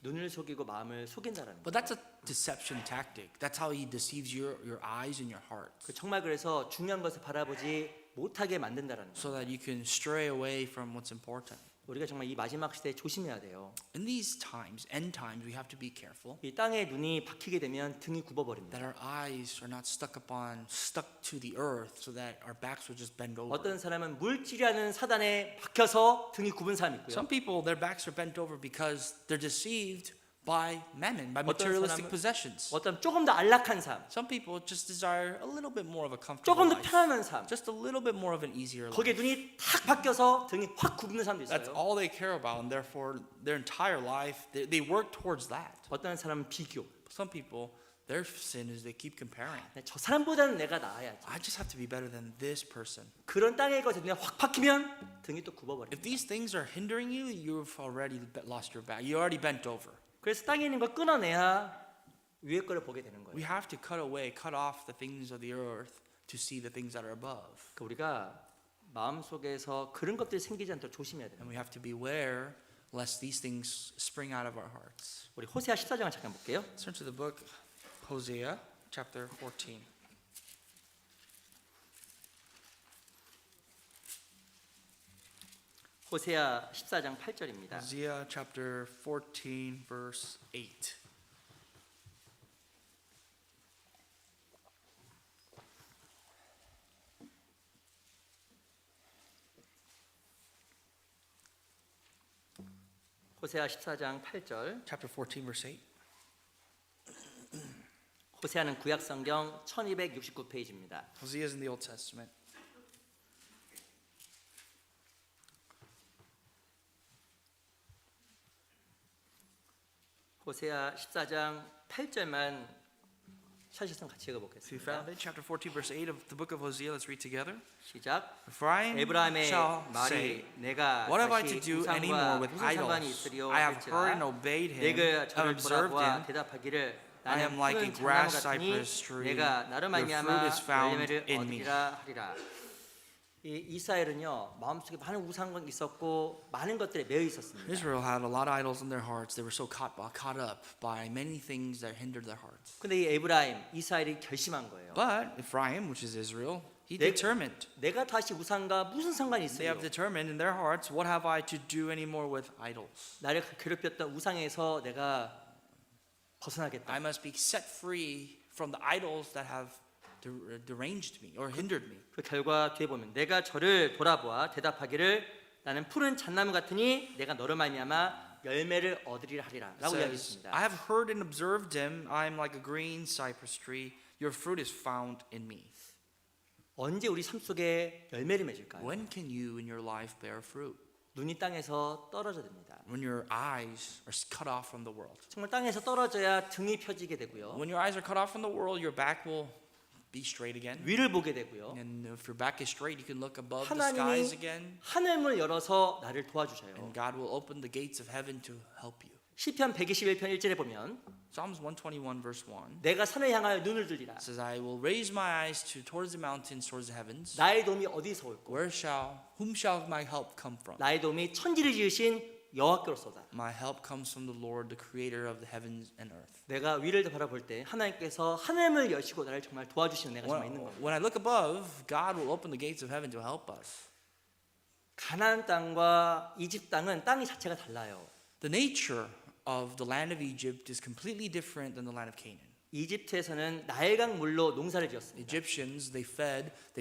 [SPEAKER 1] 눈을 속이고 마음을 속인다라는
[SPEAKER 2] But
[SPEAKER 1] 거예요.
[SPEAKER 2] that's a deception tactic. That's how he deceives your eyes and your heart.
[SPEAKER 1] 정말 그래서 중요한 것을 바라보지 못하게 만든다라는 거예요.
[SPEAKER 2] So that you can stray away from what's important.
[SPEAKER 1] 우리가 정말 이 마지막 시대에 조심해야 돼요.
[SPEAKER 2] In these times, end times, we have to be careful
[SPEAKER 1] 이 땅에 눈이 박히게 되면 등이 굽어버립니다.
[SPEAKER 2] that our eyes are not stuck to the earth so that our backs will just bend over.
[SPEAKER 1] 어떤 사람은 물질이라는 사단에 박혀서 등이 굽은 사람이 있고요.
[SPEAKER 2] Some people, their backs are bent over because they're deceived by mammon, by
[SPEAKER 1] 어떤
[SPEAKER 2] materialistic
[SPEAKER 1] 사람은-
[SPEAKER 2] possessions.
[SPEAKER 1] 어떤 조금 더 안락한 삶,
[SPEAKER 2] Some people just desire a little bit more of a comfortable
[SPEAKER 1] 조금 더
[SPEAKER 2] life,
[SPEAKER 1] 편안한 삶.
[SPEAKER 2] just a little bit more of an easier life.
[SPEAKER 1] 거기에 눈이 탁 박혀서 등이 확 굽는 사람도
[SPEAKER 2] That's
[SPEAKER 1] 있어요.
[SPEAKER 2] all they care about, and therefore their entire life they work towards that.
[SPEAKER 1] 어떤 사람은 비교.
[SPEAKER 2] Some people, their sin is they keep comparing.
[SPEAKER 1] 저 사람보다는 내가 나아야지.
[SPEAKER 2] I just have to be better than this person.
[SPEAKER 1] 그런 땅에 것에 눈이 확 박히면 등이 또 굽어버립니다.
[SPEAKER 2] If these things are hindering you, you've already lost your back. You already bent over.
[SPEAKER 1] 그래서 땅에 있는 걸 끊어내야 위에 거를 보게 되는
[SPEAKER 2] We
[SPEAKER 1] 거예요.
[SPEAKER 2] have to cut off the things of the earth to see the things that are above.
[SPEAKER 1] 그러니까 우리가 마음속에서 그런 것들이 생기지 않도록 조심해야 돼요.
[SPEAKER 2] And we have to beware lest these things spring out of our hearts.
[SPEAKER 1] 우리 호세아 14장을 잠깐 볼게요.
[SPEAKER 2] Let's turn to the book Hosea, chapter 14.
[SPEAKER 1] 호세아 14장 8절입니다.
[SPEAKER 2] Hosea chapter 14, verse 8.
[SPEAKER 1] 호세아 14장 8절.
[SPEAKER 2] Chapter 14, verse 8.
[SPEAKER 1] 호세아는 구약 성경 1269페이지입니다.
[SPEAKER 2] Hosea is in the Old Testament.
[SPEAKER 1] 호세아 14장 8절만 샷시선 같이
[SPEAKER 2] If you
[SPEAKER 1] 읽어보겠습니다.
[SPEAKER 2] found it, chapter 14, verse 8 of the book of Hosea, let's read together.
[SPEAKER 1] 시작.
[SPEAKER 2] Ephraim
[SPEAKER 1] 에브라임의
[SPEAKER 2] shall
[SPEAKER 1] 말이
[SPEAKER 2] say,
[SPEAKER 1] 내가
[SPEAKER 2] What have I
[SPEAKER 1] 다시
[SPEAKER 2] to do any more
[SPEAKER 1] 우상과
[SPEAKER 2] with
[SPEAKER 1] 무슨 상관이
[SPEAKER 2] idols?
[SPEAKER 1] 있으리요
[SPEAKER 2] I have heard and
[SPEAKER 1] 할지라
[SPEAKER 2] obeyed him,
[SPEAKER 1] 내가
[SPEAKER 2] have
[SPEAKER 1] 저를
[SPEAKER 2] observed
[SPEAKER 1] 돌아보아
[SPEAKER 2] him.
[SPEAKER 1] 대답하기를
[SPEAKER 2] I
[SPEAKER 1] 나는
[SPEAKER 2] am like
[SPEAKER 1] 푸른
[SPEAKER 2] a
[SPEAKER 1] 장나무
[SPEAKER 2] grass
[SPEAKER 1] 같으니
[SPEAKER 2] cypress tree.
[SPEAKER 1] 내가 나로
[SPEAKER 2] Your
[SPEAKER 1] 말미암아
[SPEAKER 2] fruit is found
[SPEAKER 1] 열매를
[SPEAKER 2] in me.
[SPEAKER 1] 얻으리라 하리라. 이 이스라엘은요 마음속에 많은 우상이 있었고 많은 것들에 매여 있었습니다.
[SPEAKER 2] Israel had a lot of idols in their hearts. They were so caught up by many things that hindered their hearts.
[SPEAKER 1] 근데 이 에브라임 이스라엘이 결심한 거예요.
[SPEAKER 2] But Ephraim, which is Israel, he
[SPEAKER 1] 내-
[SPEAKER 2] determined.
[SPEAKER 1] 내가 다시 우상과 무슨 상관이
[SPEAKER 2] They
[SPEAKER 1] 있어요?
[SPEAKER 2] have determined in their hearts, what have I to do anymore with idols?
[SPEAKER 1] 나를 괴롭혔던 우상에서 내가 벗어나겠다.
[SPEAKER 2] I must be set free from the idols that have deranged me or hindered me.
[SPEAKER 1] 그 결과 뒤에 보면 내가 저를 돌아보아 대답하기를 나는 푸른 잣나무 같으니 내가 너로 말미암아 열매를 얻으리라 하리라 라고
[SPEAKER 2] Says,
[SPEAKER 1] 이야기했습니다.
[SPEAKER 2] I have heard and observed him. I am like a green cypress tree. Your fruit is found in me.
[SPEAKER 1] 언제 우리 삶 속에 열매를 맺을까요?
[SPEAKER 2] When can you in your life bear fruit?
[SPEAKER 1] 눈이 땅에서 떨어져야 됩니다.
[SPEAKER 2] When your eyes are cut off from the world.
[SPEAKER 1] 정말 땅에서 떨어져야 등이 펴지게 되고요.
[SPEAKER 2] When your eyes are cut off from the world, your back will be straight again.
[SPEAKER 1] 위를 보게 되고요.
[SPEAKER 2] And if your back is straight, you can look above the
[SPEAKER 1] 하나님이
[SPEAKER 2] skies again.
[SPEAKER 1] 하늘문을 열어서 나를 도와주셔요.
[SPEAKER 2] And God will open the gates of heaven to help you.
[SPEAKER 1] 시편 121편 1절에 보면
[SPEAKER 2] Psalms 121 verse 1
[SPEAKER 1] 내가 산을 향하여 눈을 들리라.
[SPEAKER 2] says, I will raise my eyes towards the mountains, towards the heavens.
[SPEAKER 1] 나의 도움이 어디서 올고
[SPEAKER 2] Whom shall my help come from?
[SPEAKER 1] 나의 도움이 천지를 지으신 여호와께로소다.
[SPEAKER 2] My help comes from the Lord, the creator of the heavens and earth.
[SPEAKER 1] 내가 위를 바라볼 때 하나님께서 하늘을 여시고 나를 정말 도와주시는 은혜가 정말 있는 겁니다.
[SPEAKER 2] When I look above, God will open the gates of heaven to help us.
[SPEAKER 1] 가나안 땅과 이집 땅은 땅이 자체가 달라요.
[SPEAKER 2] The nature of the land of Egypt is completely different than the land of Canaan.
[SPEAKER 1] 이집트에서는 나일강 물로 농사를
[SPEAKER 2] The
[SPEAKER 1] 지었습니다.
[SPEAKER 2] Egyptians, they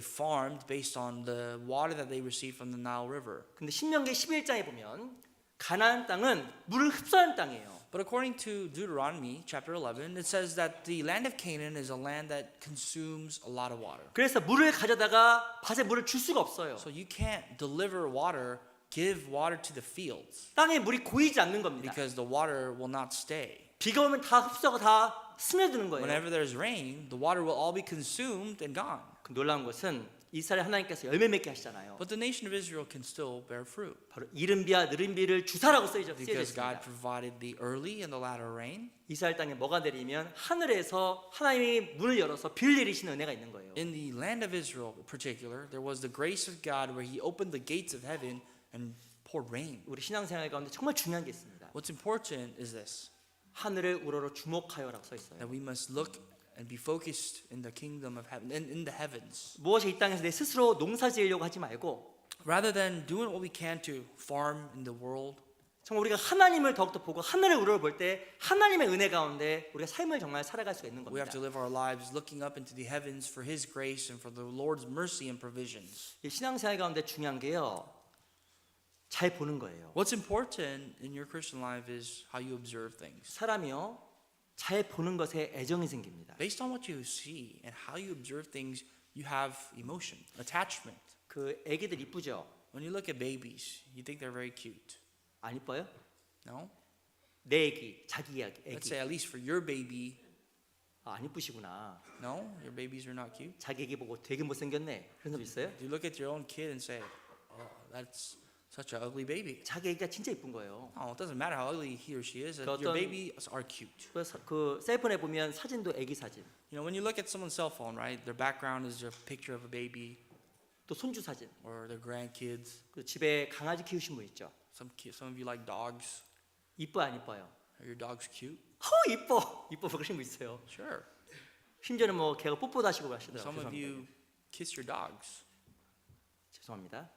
[SPEAKER 2] farmed based on the water that they received from the Nile River.
[SPEAKER 1] 근데 신명기 11장에 보면 가나안 땅은 물을 흡수하는 땅이에요.
[SPEAKER 2] But according to Deuteronomy chapter 11, it says that the land of Canaan is a land that consumes a lot of water.
[SPEAKER 1] 그래서 물을 가져다가 밭에 물을 줄 수가 없어요.
[SPEAKER 2] So you can't deliver water, give water to the fields
[SPEAKER 1] 땅에 물이 고이지 않는 겁니다.
[SPEAKER 2] because the water will not stay.
[SPEAKER 1] 비가 오면 다 흡수하고 다 스며드는 거예요.
[SPEAKER 2] Whenever there's rain, the water will all be consumed and gone.
[SPEAKER 1] 그 놀라운 것은 이스라엘 하나님께서 열매 맺게 하시잖아요.
[SPEAKER 2] But the nation of Israel can still bear fruit
[SPEAKER 1] 바로 이른비와 느린비를 주사라고 쓰여져
[SPEAKER 2] because God
[SPEAKER 1] 있습니다.
[SPEAKER 2] provided the early and the latter rain.
[SPEAKER 1] 이스라엘 땅에 뭐가 내리면 하늘에서 하나님이 문을 열어서 비를 내리시는 은혜가 있는 거예요.
[SPEAKER 2] In the land of Israel in particular, there was the grace of God where He opened the gates of heaven and poured rain.
[SPEAKER 1] 우리 신앙생활 가운데 정말 중요한 게 있습니다.
[SPEAKER 2] What's important is this,
[SPEAKER 1] 하늘을 우러러 주목하여라고 써 있어요.
[SPEAKER 2] that we must look and be focused in the kingdom of heaven, in the heavens.
[SPEAKER 1] 무엇이 이 땅에서 내 스스로 농사 지으려고 하지 말고
[SPEAKER 2] Rather than doing what we can to farm in the world,
[SPEAKER 1] 정말 우리가 하나님을 더욱더 보고 하늘을 우러러 볼 때 하나님의 은혜 가운데 우리가 삶을 정말 살아갈 수가 있는
[SPEAKER 2] we have
[SPEAKER 1] 겁니다.
[SPEAKER 2] to live our lives looking up into the heavens for His grace and for the Lord's mercy and provisions.
[SPEAKER 1] 이 신앙생활 가운데 중요한 게요. 잘 보는 거예요.
[SPEAKER 2] What's important in your Christian life is how you observe things.
[SPEAKER 1] 사람이요. 잘 보는 것에 애정이 생깁니다.
[SPEAKER 2] Based on what you see and how you observe things, you have emotion, attachment.
[SPEAKER 1] 그 애기들 이쁘죠?
[SPEAKER 2] When you look at babies, you think they're very cute.
[SPEAKER 1] 안 이뻐요?
[SPEAKER 2] No?
[SPEAKER 1] 내 애기, 자기 애기.
[SPEAKER 2] Let's say at least for your baby,
[SPEAKER 1] 아, 안 이쁘시구나.
[SPEAKER 2] no, your babies are not cute.
[SPEAKER 1] 자기 애기 보고 되게 못생겼네. 그런 적 있어요?
[SPEAKER 2] You look at your own kid and say, oh, that's such an ugly baby.
[SPEAKER 1] 자기 애기가 진짜 이쁜 거예요.
[SPEAKER 2] Oh, it doesn't matter how ugly he or she is.
[SPEAKER 1] 그
[SPEAKER 2] Your
[SPEAKER 1] 어떤-
[SPEAKER 2] babies are cute.
[SPEAKER 1] 그래서 그 셀폰에 보면 사진도 애기 사진.
[SPEAKER 2] You know, when you look at someone's cell phone, right, their background is a picture of a baby.
[SPEAKER 1] 또 또 손주 사진,
[SPEAKER 2] or their grandkids.
[SPEAKER 1] 그리고 집에 강아지 키우신 분 있죠.
[SPEAKER 2] Some of you like dogs.
[SPEAKER 1] 이뻐 안 이뻐요?
[SPEAKER 2] Are your dogs cute?
[SPEAKER 1] 이뻐 그러신 분 있어요.
[SPEAKER 2] Sure.
[SPEAKER 1] 심지어는 뭐 걔가 뽀뽀도 하시고 가시더라고요.
[SPEAKER 2] Some of
[SPEAKER 1] 죄송합니다.
[SPEAKER 2] you kiss your dogs.
[SPEAKER 1] 죄송합니다.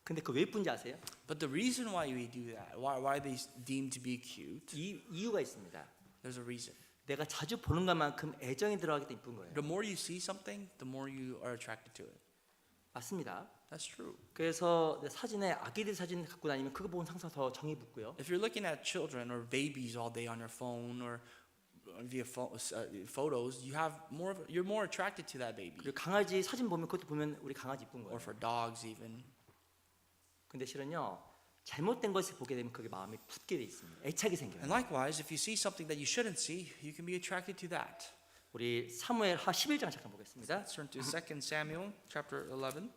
[SPEAKER 1] 근데 그 왜 이쁜지 아세요?
[SPEAKER 2] But the reason why we do that, why they deem to be cute,
[SPEAKER 1] 이유가 있습니다.
[SPEAKER 2] there's a reason.
[SPEAKER 1] 내가 자주 보는 것만큼 애정이 들어가기 때문에 이쁜 거예요.
[SPEAKER 2] The more you see something, the more you are attracted to it.
[SPEAKER 1] 맞습니다.
[SPEAKER 2] That's true.
[SPEAKER 1] 그래서 내 사진에 아기들 사진 갖고 다니면 그거 보면 항상 더 정이 붙고요.
[SPEAKER 2] If you're looking at children or babies all day on your phone or via photos, you're more attracted to that baby.
[SPEAKER 1] 그리고 강아지 사진 보면 그것도 보면 우리 강아지 이쁜 거예요.
[SPEAKER 2] Or for dogs even.
[SPEAKER 1] 근데 실은요 잘못된 것을 보게 되면 그게 마음이 붙게 돼 있습니다. 애착이 생겨요.
[SPEAKER 2] And likewise, if you see something that you shouldn't see, you can be attracted to that.
[SPEAKER 1] 우리 사무엘하 11장 잠깐 보겠습니다.
[SPEAKER 2] Let's turn to 2 Samuel chapter 11.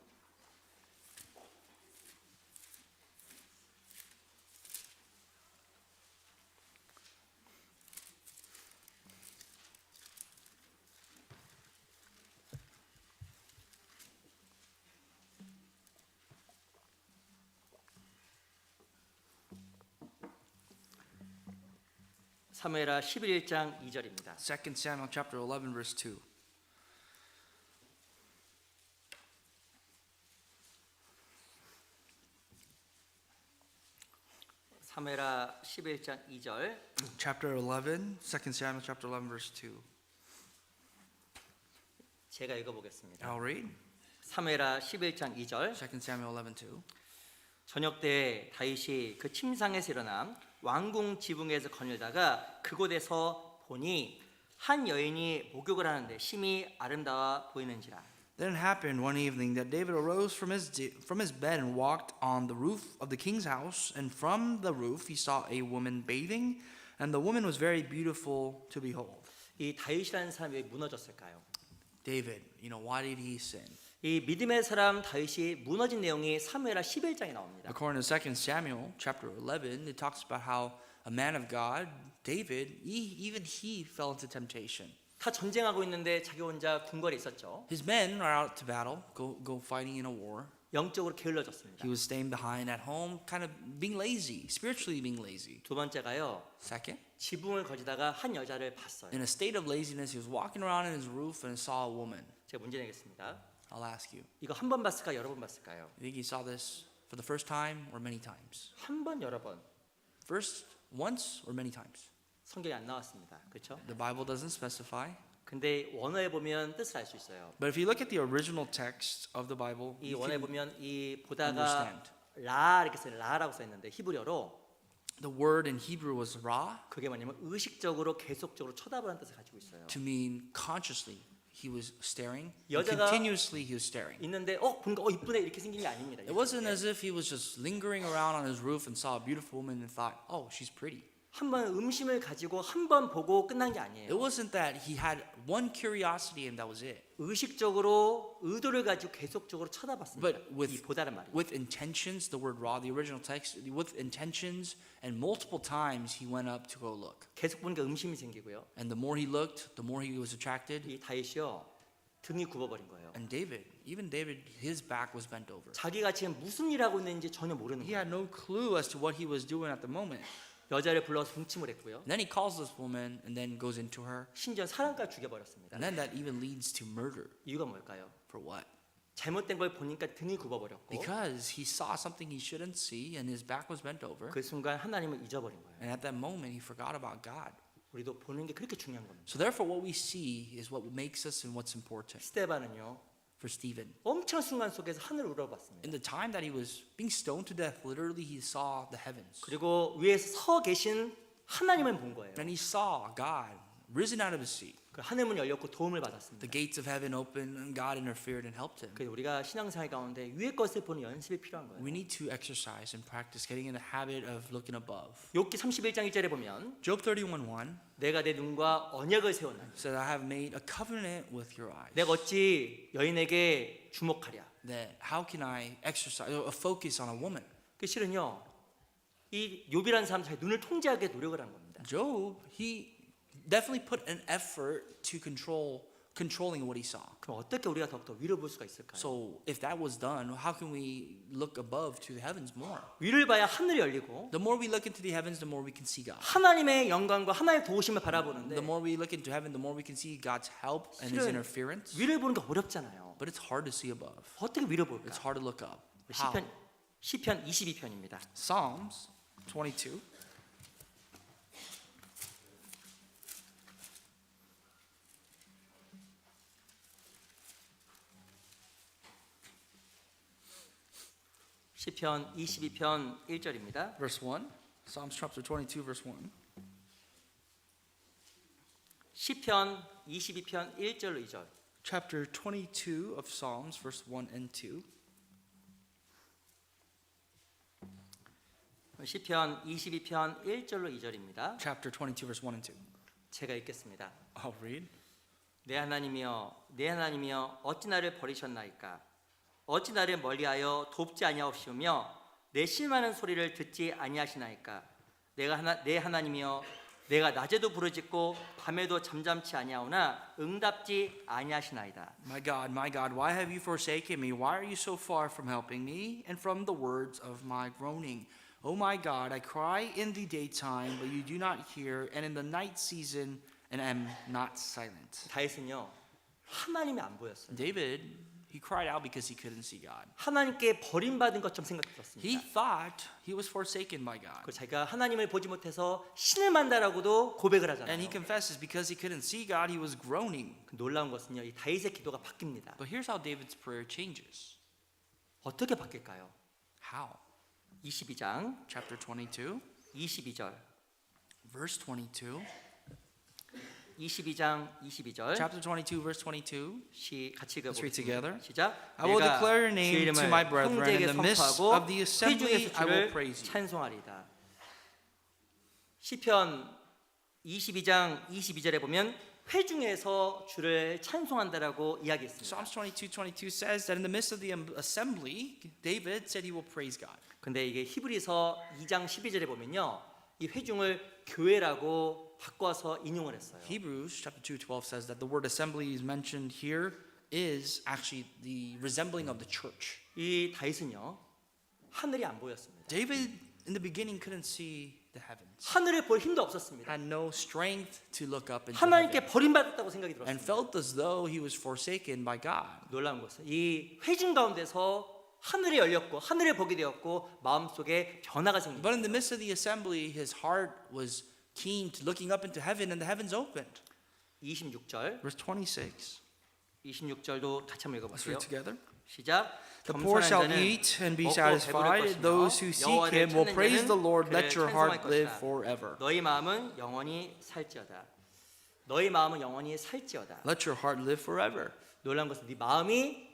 [SPEAKER 1] 사무엘하 11장 2절입니다.
[SPEAKER 2] 2 Samuel chapter 11 verse 2.
[SPEAKER 1] 사무엘하 11장 2절
[SPEAKER 2] Chapter 11, 2 Samuel chapter 11 verse 2.
[SPEAKER 1] 제가 읽어보겠습니다.
[SPEAKER 2] I'll read.
[SPEAKER 1] 사무엘하 11장 2절
[SPEAKER 2] 2 Samuel 11 2.
[SPEAKER 1] 저녁 때 다윗이 그 침상에서 일어나 왕궁 지붕에서 거닐다가 그곳에서 보니 한 여인이 목욕을 하는데 심히 아름다워 보이는지라.
[SPEAKER 2] Then it happened one evening that David arose from his bed and walked on the roof of the king's house, and from the roof he saw a woman bathing, and the woman was very beautiful to behold.
[SPEAKER 1] 이 다윗이라는 사람이 왜 무너졌을까요?
[SPEAKER 2] David, why did he sin?
[SPEAKER 1] 이 믿음의 사람 다윗이 무너진 내용이 사무엘하 11장에 나옵니다.
[SPEAKER 2] According to 2 Samuel chapter 11, it talks about how a man of God, David, even he fell into temptation.
[SPEAKER 1] 다 전쟁하고 있는데 자기 혼자 궁궐에 있었죠.
[SPEAKER 2] His men are out to battle, go fighting in a war.
[SPEAKER 1] 영적으로 게을러졌습니다.
[SPEAKER 2] He was staying behind at home, kind of being lazy, spiritually being lazy.
[SPEAKER 1] 두 번째가요.
[SPEAKER 2] Second,
[SPEAKER 1] 지붕을 거지다가 한 여자를 봤어요.
[SPEAKER 2] in a state of laziness, he was walking around in his roof and saw a woman.
[SPEAKER 1] 제가 문제 내겠습니다.
[SPEAKER 2] I'll ask you,
[SPEAKER 1] 이거 한 번 봤을까 여러 번 봤을까요?
[SPEAKER 2] you think he saw this for the first time or many times?
[SPEAKER 1] 한 번 여러 번.
[SPEAKER 2] First, once or many times?
[SPEAKER 1] 성경에 안 나왔습니다. 그렇죠?
[SPEAKER 2] The Bible doesn't specify.
[SPEAKER 1] 근데 원어에 보면 뜻을 알 수 있어요.
[SPEAKER 2] But if you look at the original text of the Bible,
[SPEAKER 1] 이
[SPEAKER 2] you
[SPEAKER 1] 원어에
[SPEAKER 2] can
[SPEAKER 1] 보면 이 보다가
[SPEAKER 2] understand.
[SPEAKER 1] 라 이렇게 써요. 라라고 써 있는데 히브리어로
[SPEAKER 2] The word in Hebrew was ra,
[SPEAKER 1] 그게 뭐냐면 의식적으로 계속적으로 쳐다보는 뜻을 가지고 있어요.
[SPEAKER 2] to mean consciously he was staring.
[SPEAKER 1] 여자가
[SPEAKER 2] Continuously he was staring.
[SPEAKER 1] 있는데 보니까 이쁘네 이렇게 생긴 게 아닙니다.
[SPEAKER 2] It wasn't as if he was just lingering around on his roof and saw a beautiful woman and thought, oh, she's pretty.
[SPEAKER 1] 한 번 음심을 가지고 한 번 보고 끝난 게
[SPEAKER 2] It
[SPEAKER 1] 아니에요.
[SPEAKER 2] wasn't that he had one curiosity and that was it.
[SPEAKER 1] 의식적으로 의도를 가지고 계속적으로 쳐다봤습니다.
[SPEAKER 2] But
[SPEAKER 1] 이 보다는 말이에요.
[SPEAKER 2] with intentions, the word raw, the original text, with intentions, and multiple times he went up to go look.
[SPEAKER 1] 계속 보니까 음심이 생기고요.
[SPEAKER 2] And the more he looked, the more he was attracted.
[SPEAKER 1] 이 다윗이요 등이 굽어버린 거예요.
[SPEAKER 2] And David, even David, his back was bent over.
[SPEAKER 1] 자기가 지금 무슨 일 하고 있는지 전혀 모르는
[SPEAKER 2] He
[SPEAKER 1] 거예요.
[SPEAKER 2] had no clue as to what he was doing at the moment.
[SPEAKER 1] 여자를 불러서 동침을 했고요.
[SPEAKER 2] And then he calls this woman and then goes into her.
[SPEAKER 1] 심지어 사람까지 죽여버렸습니다.
[SPEAKER 2] And then that even leads to murder.
[SPEAKER 1] 이유가 뭘까요?
[SPEAKER 2] For what?
[SPEAKER 1] 잘못된 걸 보니까 등이 굽어버렸고
[SPEAKER 2] Because he saw something he shouldn't see and his back was bent over.
[SPEAKER 1] 그 순간 하나님을 잊어버린 거예요.
[SPEAKER 2] And at that moment he forgot about God.
[SPEAKER 1] 우리도 보는 게 그렇게 중요한 겁니다.
[SPEAKER 2] So therefore what we see is what makes us and what's important.
[SPEAKER 1] 스테반은요
[SPEAKER 2] For Stephen,
[SPEAKER 1] 엄청 순간 속에서 하늘을 우러봤습니다.
[SPEAKER 2] in the time that he was being stoned to death, literally he saw the heavens.
[SPEAKER 1] 그리고 위에서 서 계신 하나님을 본 거예요.
[SPEAKER 2] And he saw God risen out of his seat.
[SPEAKER 1] 그 하늘 문 열렸고 도움을 받았습니다.
[SPEAKER 2] The gates of heaven opened and God interfered and helped him.
[SPEAKER 1] 그래서 우리가 신앙생활 가운데 위의 것을 보는 연습이 필요한 거예요.
[SPEAKER 2] We need to exercise and practice getting in the habit of looking above.
[SPEAKER 1] 욥기 31장 1절에 보면
[SPEAKER 2] Job 31:1
[SPEAKER 1] 내가 내 눈과 언약을 세웠나니
[SPEAKER 2] said, I have made a covenant with your eyes.
[SPEAKER 1] 내가 어찌 여인에게 주목하랴.
[SPEAKER 2] That how can I exercise or focus on a woman?
[SPEAKER 1] 그 실은요 이 욥이라는 사람 자기 눈을 통제하게 노력을 한 겁니다.
[SPEAKER 2] Job, he definitely put an effort to control controlling what he saw.
[SPEAKER 1] 그럼 어떻게 우리가 더욱더 위로 볼 수가 있을까요?
[SPEAKER 2] So if that was done, how can we look above to the heavens more?
[SPEAKER 1] 위를 봐야 하늘이 열리고
[SPEAKER 2] The more we look into the heavens, the more we can see God.
[SPEAKER 1] 하나님의 영광과 하나님의 도우심을 바라보는데
[SPEAKER 2] The more we look into heaven, the more we can see God's help and His
[SPEAKER 1] 실은
[SPEAKER 2] interference.
[SPEAKER 1] 위를 보는 게 어렵잖아요.
[SPEAKER 2] But it's hard to see above.
[SPEAKER 1] 어떻게 위로 볼까?
[SPEAKER 2] It's hard to look up. How?
[SPEAKER 1] 시편 22편입니다.
[SPEAKER 2] Psalms 22.
[SPEAKER 1] 시편 22편 1절입니다.
[SPEAKER 2] Verse 1. Psalms chapter 22, verse 1.
[SPEAKER 1] 시편 22편 1절로 2절.
[SPEAKER 2] Chapter 22 of Psalms, verse 1 and 2.
[SPEAKER 1] 시편 22편 1절로 2절입니다.
[SPEAKER 2] Chapter 22, verse 1 and 2.
[SPEAKER 1] 제가 읽겠습니다.
[SPEAKER 2] I'll read.
[SPEAKER 1] 내 하나님이여, 내 하나님이여, 어찌 나를 버리셨나이까? 어찌 나를 멀리하여 돕지 아니하옵시며 내 실망하는 소리를 듣지 아니하시나이까? 내 하나님이여, 내가 낮에도 부르짖고 밤에도 잠잠치 아니하오나 응답지 아니하시나이다.
[SPEAKER 2] My God, why have you forsaken me? Why are you so far from helping me and from the words of my groaning? Oh my God, I cry in the daytime, but you do not hear, and in the night season, and am not silent.
[SPEAKER 1] 다윗은요, 하나님이 안 보였어요.
[SPEAKER 2] David, he cried out because he couldn't see God.
[SPEAKER 1] 하나님께 버림받은 것처럼
[SPEAKER 2] He
[SPEAKER 1] 생각했습니다.
[SPEAKER 2] thought he was forsaken by God.
[SPEAKER 1] 그 자기가 하나님을 보지 못해서 신을 만다라고도 고백을
[SPEAKER 2] And he
[SPEAKER 1] 하잖아요.
[SPEAKER 2] confesses because he couldn't see God, he was groaning.
[SPEAKER 1] 그 놀라운 것은요, 이 다윗의 기도가 바뀝니다.
[SPEAKER 2] But here's how David's prayer changes.
[SPEAKER 1] 어떻게 바뀔까요?
[SPEAKER 2] How?
[SPEAKER 1] 22장
[SPEAKER 2] Chapter 22,
[SPEAKER 1] 22절.
[SPEAKER 2] verse 22.
[SPEAKER 1] 22장 22절.
[SPEAKER 2] Chapter 22, verse 22.
[SPEAKER 1] 같이
[SPEAKER 2] Let's read
[SPEAKER 1] 읽어보겠습니다.
[SPEAKER 2] together.
[SPEAKER 1] 시작.
[SPEAKER 2] I will
[SPEAKER 1] 내가
[SPEAKER 2] declare your
[SPEAKER 1] 주의
[SPEAKER 2] name to
[SPEAKER 1] 이름을
[SPEAKER 2] my brethren in
[SPEAKER 1] 형제에게
[SPEAKER 2] the midst
[SPEAKER 1] 선포하고
[SPEAKER 2] of the assembly.
[SPEAKER 1] 회중에서
[SPEAKER 2] I will
[SPEAKER 1] 주를
[SPEAKER 2] praise you.
[SPEAKER 1] 찬송하리다. 시편 22장 22절에 보면 회중에서 주를 찬송한다라고 이야기했습니다.
[SPEAKER 2] Psalms 22:22 says that in the midst of the assembly, David said he will praise God.
[SPEAKER 1] 근데 이게 히브리서 2장 12절에 보면요, 이 회중을 교회라고 바꿔서 인용을 했어요.
[SPEAKER 2] Hebrews chapter 2:12 says that the word assembly is mentioned here is actually the resembling of the church.
[SPEAKER 1] 이 다윗은요, 하늘이 안 보였습니다.
[SPEAKER 2] David in the beginning couldn't see the heavens.
[SPEAKER 1] 하늘을 볼 힘도 없었습니다.
[SPEAKER 2] Had no strength to look up into
[SPEAKER 1] 하나님께
[SPEAKER 2] heaven
[SPEAKER 1] 버림받았다고 생각이
[SPEAKER 2] and
[SPEAKER 1] 들었습니다.
[SPEAKER 2] felt as though he was forsaken by God.
[SPEAKER 1] 놀라운 것은 이 회중 가운데서 하늘이 열렸고 하늘을 보게 되었고 마음속에 변화가 생깁니다.
[SPEAKER 2] But in the midst of the assembly, his heart was keen to looking up into heaven, and the heavens opened.
[SPEAKER 1] 26절,
[SPEAKER 2] Verse 26.
[SPEAKER 1] 26절도 같이 한번
[SPEAKER 2] Let's
[SPEAKER 1] 읽어볼게요.
[SPEAKER 2] read together.
[SPEAKER 1] 시작.
[SPEAKER 2] The poor shall
[SPEAKER 1] 겸손한 자는
[SPEAKER 2] eat and be
[SPEAKER 1] 먹고
[SPEAKER 2] satisfied.
[SPEAKER 1] 배부를
[SPEAKER 2] Those who
[SPEAKER 1] 것이며
[SPEAKER 2] seek
[SPEAKER 1] 여호와를
[SPEAKER 2] him will
[SPEAKER 1] 찾는
[SPEAKER 2] praise
[SPEAKER 1] 자는
[SPEAKER 2] the Lord.
[SPEAKER 1] 그를
[SPEAKER 2] Let your
[SPEAKER 1] 찬송할
[SPEAKER 2] heart live
[SPEAKER 1] 것이다.
[SPEAKER 2] forever.
[SPEAKER 1] 너희 마음은 영원히 살지어다. 너희 마음은 영원히 살지어다.
[SPEAKER 2] Let your heart live forever.
[SPEAKER 1] 놀란 것은 네 마음이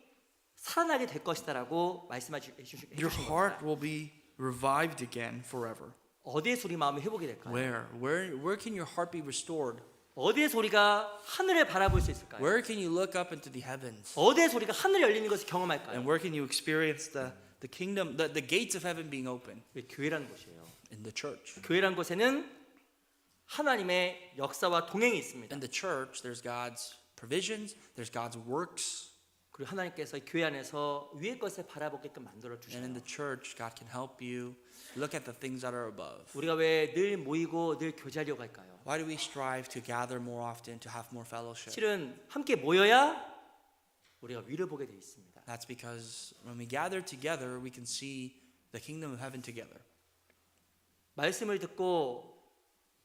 [SPEAKER 1] 살아나게 될 것이다라고 말씀해 주신
[SPEAKER 2] Your
[SPEAKER 1] 겁니다.
[SPEAKER 2] heart will be revived again forever.
[SPEAKER 1] 어디에서 우리 마음이 회복이 될까요?
[SPEAKER 2] Where can your heart be restored?
[SPEAKER 1] 어디에서 우리가 하늘을 바라볼 수 있을까요?
[SPEAKER 2] Where can you look up into the heavens?
[SPEAKER 1] 어디에서 우리가 하늘이 열리는 것을 경험할까요?
[SPEAKER 2] And where can you experience the kingdom, the gates of heaven being open?
[SPEAKER 1] 교회라는 곳이에요.
[SPEAKER 2] In the church.
[SPEAKER 1] 교회라는 곳에는 하나님의 역사와 동행이 있습니다.
[SPEAKER 2] In the church, there's God's provisions, there's God's works.
[SPEAKER 1] 그리고 하나님께서 교회 안에서 위의 것을 바라보게끔 만들어
[SPEAKER 2] And in
[SPEAKER 1] 주셔요.
[SPEAKER 2] the church, God can help you look at the things that are above.
[SPEAKER 1] 우리가 왜 늘 모이고 늘 교제하려고 할까요?
[SPEAKER 2] Why do we strive to gather more often, to have more fellowship?
[SPEAKER 1] 실은 함께 모여야 우리가 위를 보게 돼 있습니다.
[SPEAKER 2] That's because when we gather together, we can see the kingdom of heaven together.
[SPEAKER 1] 말씀을 듣고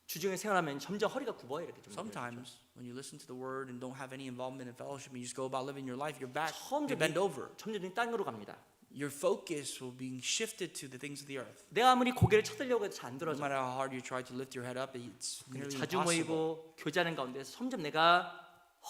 [SPEAKER 1] 주중에 생활하면 점점 허리가 굽어요. 이렇게 좀.
[SPEAKER 2] Sometimes when you listen to the word and don't have any involvement in fellowship and you just go about living your life, your back, you
[SPEAKER 1] 점점
[SPEAKER 2] bend over.
[SPEAKER 1] 점점 땅으로 갑니다.
[SPEAKER 2] Your focus will be shifted to the things of the earth.
[SPEAKER 1] 내가 아무리 고개를 쳐들려고 해도 잘 안
[SPEAKER 2] No
[SPEAKER 1] 들어져.
[SPEAKER 2] matter how hard you try to lift your head up, it's nearly
[SPEAKER 1] 자주
[SPEAKER 2] impossible.
[SPEAKER 1] 모이고 교제하는 가운데서 점점 내가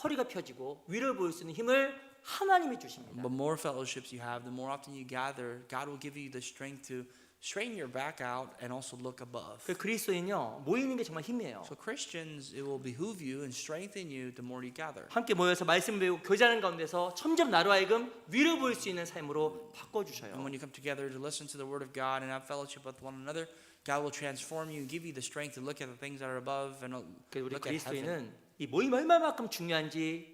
[SPEAKER 1] 허리가 펴지고 위를 보일 수 있는 힘을 하나님이 주십니다.
[SPEAKER 2] But more fellowships you have, the more often you gather, God will give you the strength to straighten your back out and also look above.
[SPEAKER 1] 그 그리스도인요 모이는 게 정말 힘이에요.
[SPEAKER 2] So Christians, it will behoove you and strengthen you the more you gather.
[SPEAKER 1] 함께 모여서 말씀 배우고 교제하는 가운데서 점점 나로 하여금 위를 보일 수 있는 삶으로 바꿔
[SPEAKER 2] And
[SPEAKER 1] 주셔요.
[SPEAKER 2] when you come together to listen to the word of God and have fellowship with one another, God will transform you and give you the strength to look at the things that are above and
[SPEAKER 1] 우리
[SPEAKER 2] look at heaven.
[SPEAKER 1] 그리스도인은 이 모임 얼마만큼 중요한지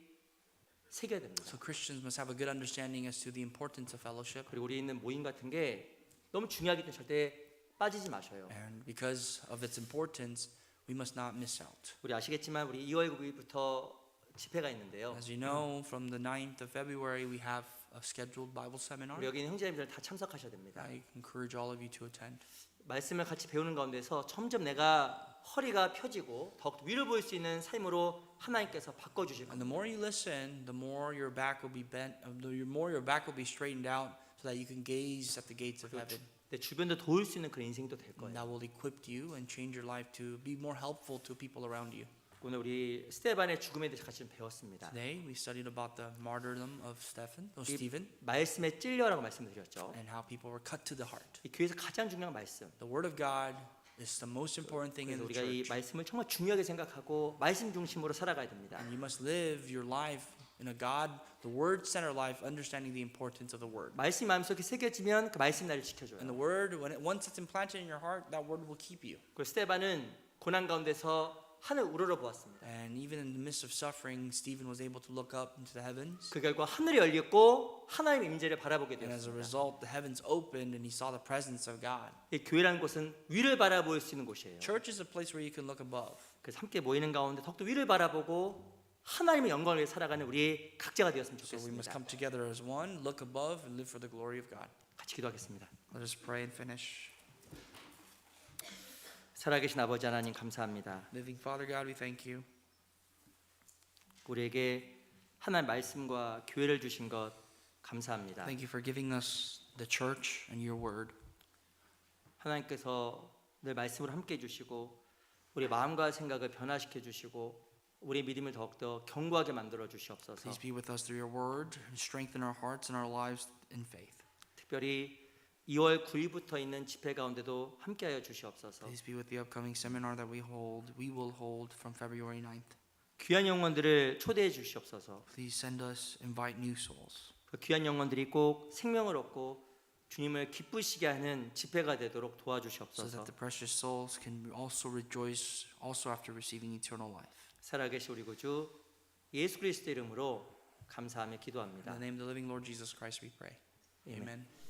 [SPEAKER 1] 새겨야 됩니다.
[SPEAKER 2] So Christians must have a good understanding as to the importance of fellowship.
[SPEAKER 1] 그리고 우리 있는 모임 같은 게 너무 중요하기 때문에 절대 빠지지 마셔요.
[SPEAKER 2] And because of its importance, we must not miss out.
[SPEAKER 1] 우리 아시겠지만 우리 2월 9일부터 집회가 있는데요.
[SPEAKER 2] As you know, from the 9th of February, we have a scheduled Bible seminar.
[SPEAKER 1] 우리 여기 있는 형제님들 다 참석하셔야 됩니다.
[SPEAKER 2] I encourage all of you to attend.
[SPEAKER 1] 말씀을 같이 배우는 가운데서 점점 내가 허리가 펴지고 더욱 위를 보일 수 있는 삶으로 하나님께서 바꿔주실
[SPEAKER 2] And
[SPEAKER 1] 겁니다.
[SPEAKER 2] the more you listen, the more your back will be bent, the more your back will be straightened out, so that you can gaze at the gates of heaven.
[SPEAKER 1] 내 주변도 도울 수 있는 그런 인생도 될
[SPEAKER 2] And
[SPEAKER 1] 거예요.
[SPEAKER 2] that will equip you and change your life to be more helpful to people around you.
[SPEAKER 1] 오늘 우리 스테반의 죽음에 대해서 같이 좀 배웠습니다.
[SPEAKER 2] Today we studied about the martyrdom of Stephen,
[SPEAKER 1] 말씀에 찔려라고 말씀드렸죠.
[SPEAKER 2] and how people were cut to the heart.
[SPEAKER 1] 이 교회에서 가장 중요한 말씀.
[SPEAKER 2] The Word of God is the most important thing in
[SPEAKER 1] 그래서
[SPEAKER 2] the
[SPEAKER 1] 우리가 이
[SPEAKER 2] church.
[SPEAKER 1] 말씀을 정말 중요하게 생각하고 말씀 중심으로 살아가야 됩니다.
[SPEAKER 2] And you must live your life in a God, the Word-centered life, understanding the importance of the Word.
[SPEAKER 1] 말씀이 마음속에 새겨지면 그 말씀 나를
[SPEAKER 2] And
[SPEAKER 1] 지켜줘요.
[SPEAKER 2] the Word, once it's implanted in your heart, that Word will keep you.
[SPEAKER 1] 그리고 스테반은 고난 가운데서 하늘 우러러 보았습니다.
[SPEAKER 2] And even in the midst of suffering, Stephen was able to look up into the heavens.
[SPEAKER 1] 그 결과 하늘이 열렸고 하나님의 임재를 바라보게
[SPEAKER 2] And as a
[SPEAKER 1] 되었습니다.
[SPEAKER 2] result, the heavens opened and he saw the presence of God.
[SPEAKER 1] 이 교회라는 곳은 위를 바라볼 수 있는 곳이에요.
[SPEAKER 2] Church is a place where you can look above.
[SPEAKER 1] 그래서 함께 모이는 가운데 더욱더 위를 바라보고 하나님의 영광을 위해 살아가는 우리 각자가 되었으면
[SPEAKER 2] So we must
[SPEAKER 1] 좋겠습니다.
[SPEAKER 2] come together as one, look above, and live for the glory of God.
[SPEAKER 1] 같이 기도하겠습니다.
[SPEAKER 2] Let us pray and finish.
[SPEAKER 1] 살아계신 아버지 하나님 감사합니다.
[SPEAKER 2] Living Father God, we thank you.
[SPEAKER 1] 우리에게 하나님 말씀과 교회를 주신 것 감사합니다.
[SPEAKER 2] Thank you for giving us the church and your word.
[SPEAKER 1] 하나님께서 늘 말씀으로 함께 해주시고 우리 마음과 생각을 변화시켜 주시고 우리의 믿음을 더욱더 견고하게 만들어 주시옵소서.
[SPEAKER 2] Please be with us through your word and strengthen our hearts and our lives in faith.
[SPEAKER 1] 특별히 2월 9일부터 있는 집회 가운데도 함께하여 주시옵소서.
[SPEAKER 2] Please be with the upcoming seminar that we will hold from February 9th.
[SPEAKER 1] 귀한 영혼들을 초대해 주시옵소서.
[SPEAKER 2] Please send us, invite new souls.
[SPEAKER 1] 그 귀한 영혼들이 꼭 생명을 얻고 주님을 기쁘시게 하는 집회가 되도록
[SPEAKER 2] So
[SPEAKER 1] 도와주시옵소서.
[SPEAKER 2] that the precious souls can also rejoice also after receiving eternal life.
[SPEAKER 1] 살아계신 우리 구주 예수 그리스도 이름으로 감사하며
[SPEAKER 2] In
[SPEAKER 1] 기도합니다.
[SPEAKER 2] the name of the living Lord Jesus Christ we pray.
[SPEAKER 1] 아멘.
[SPEAKER 2] Amen.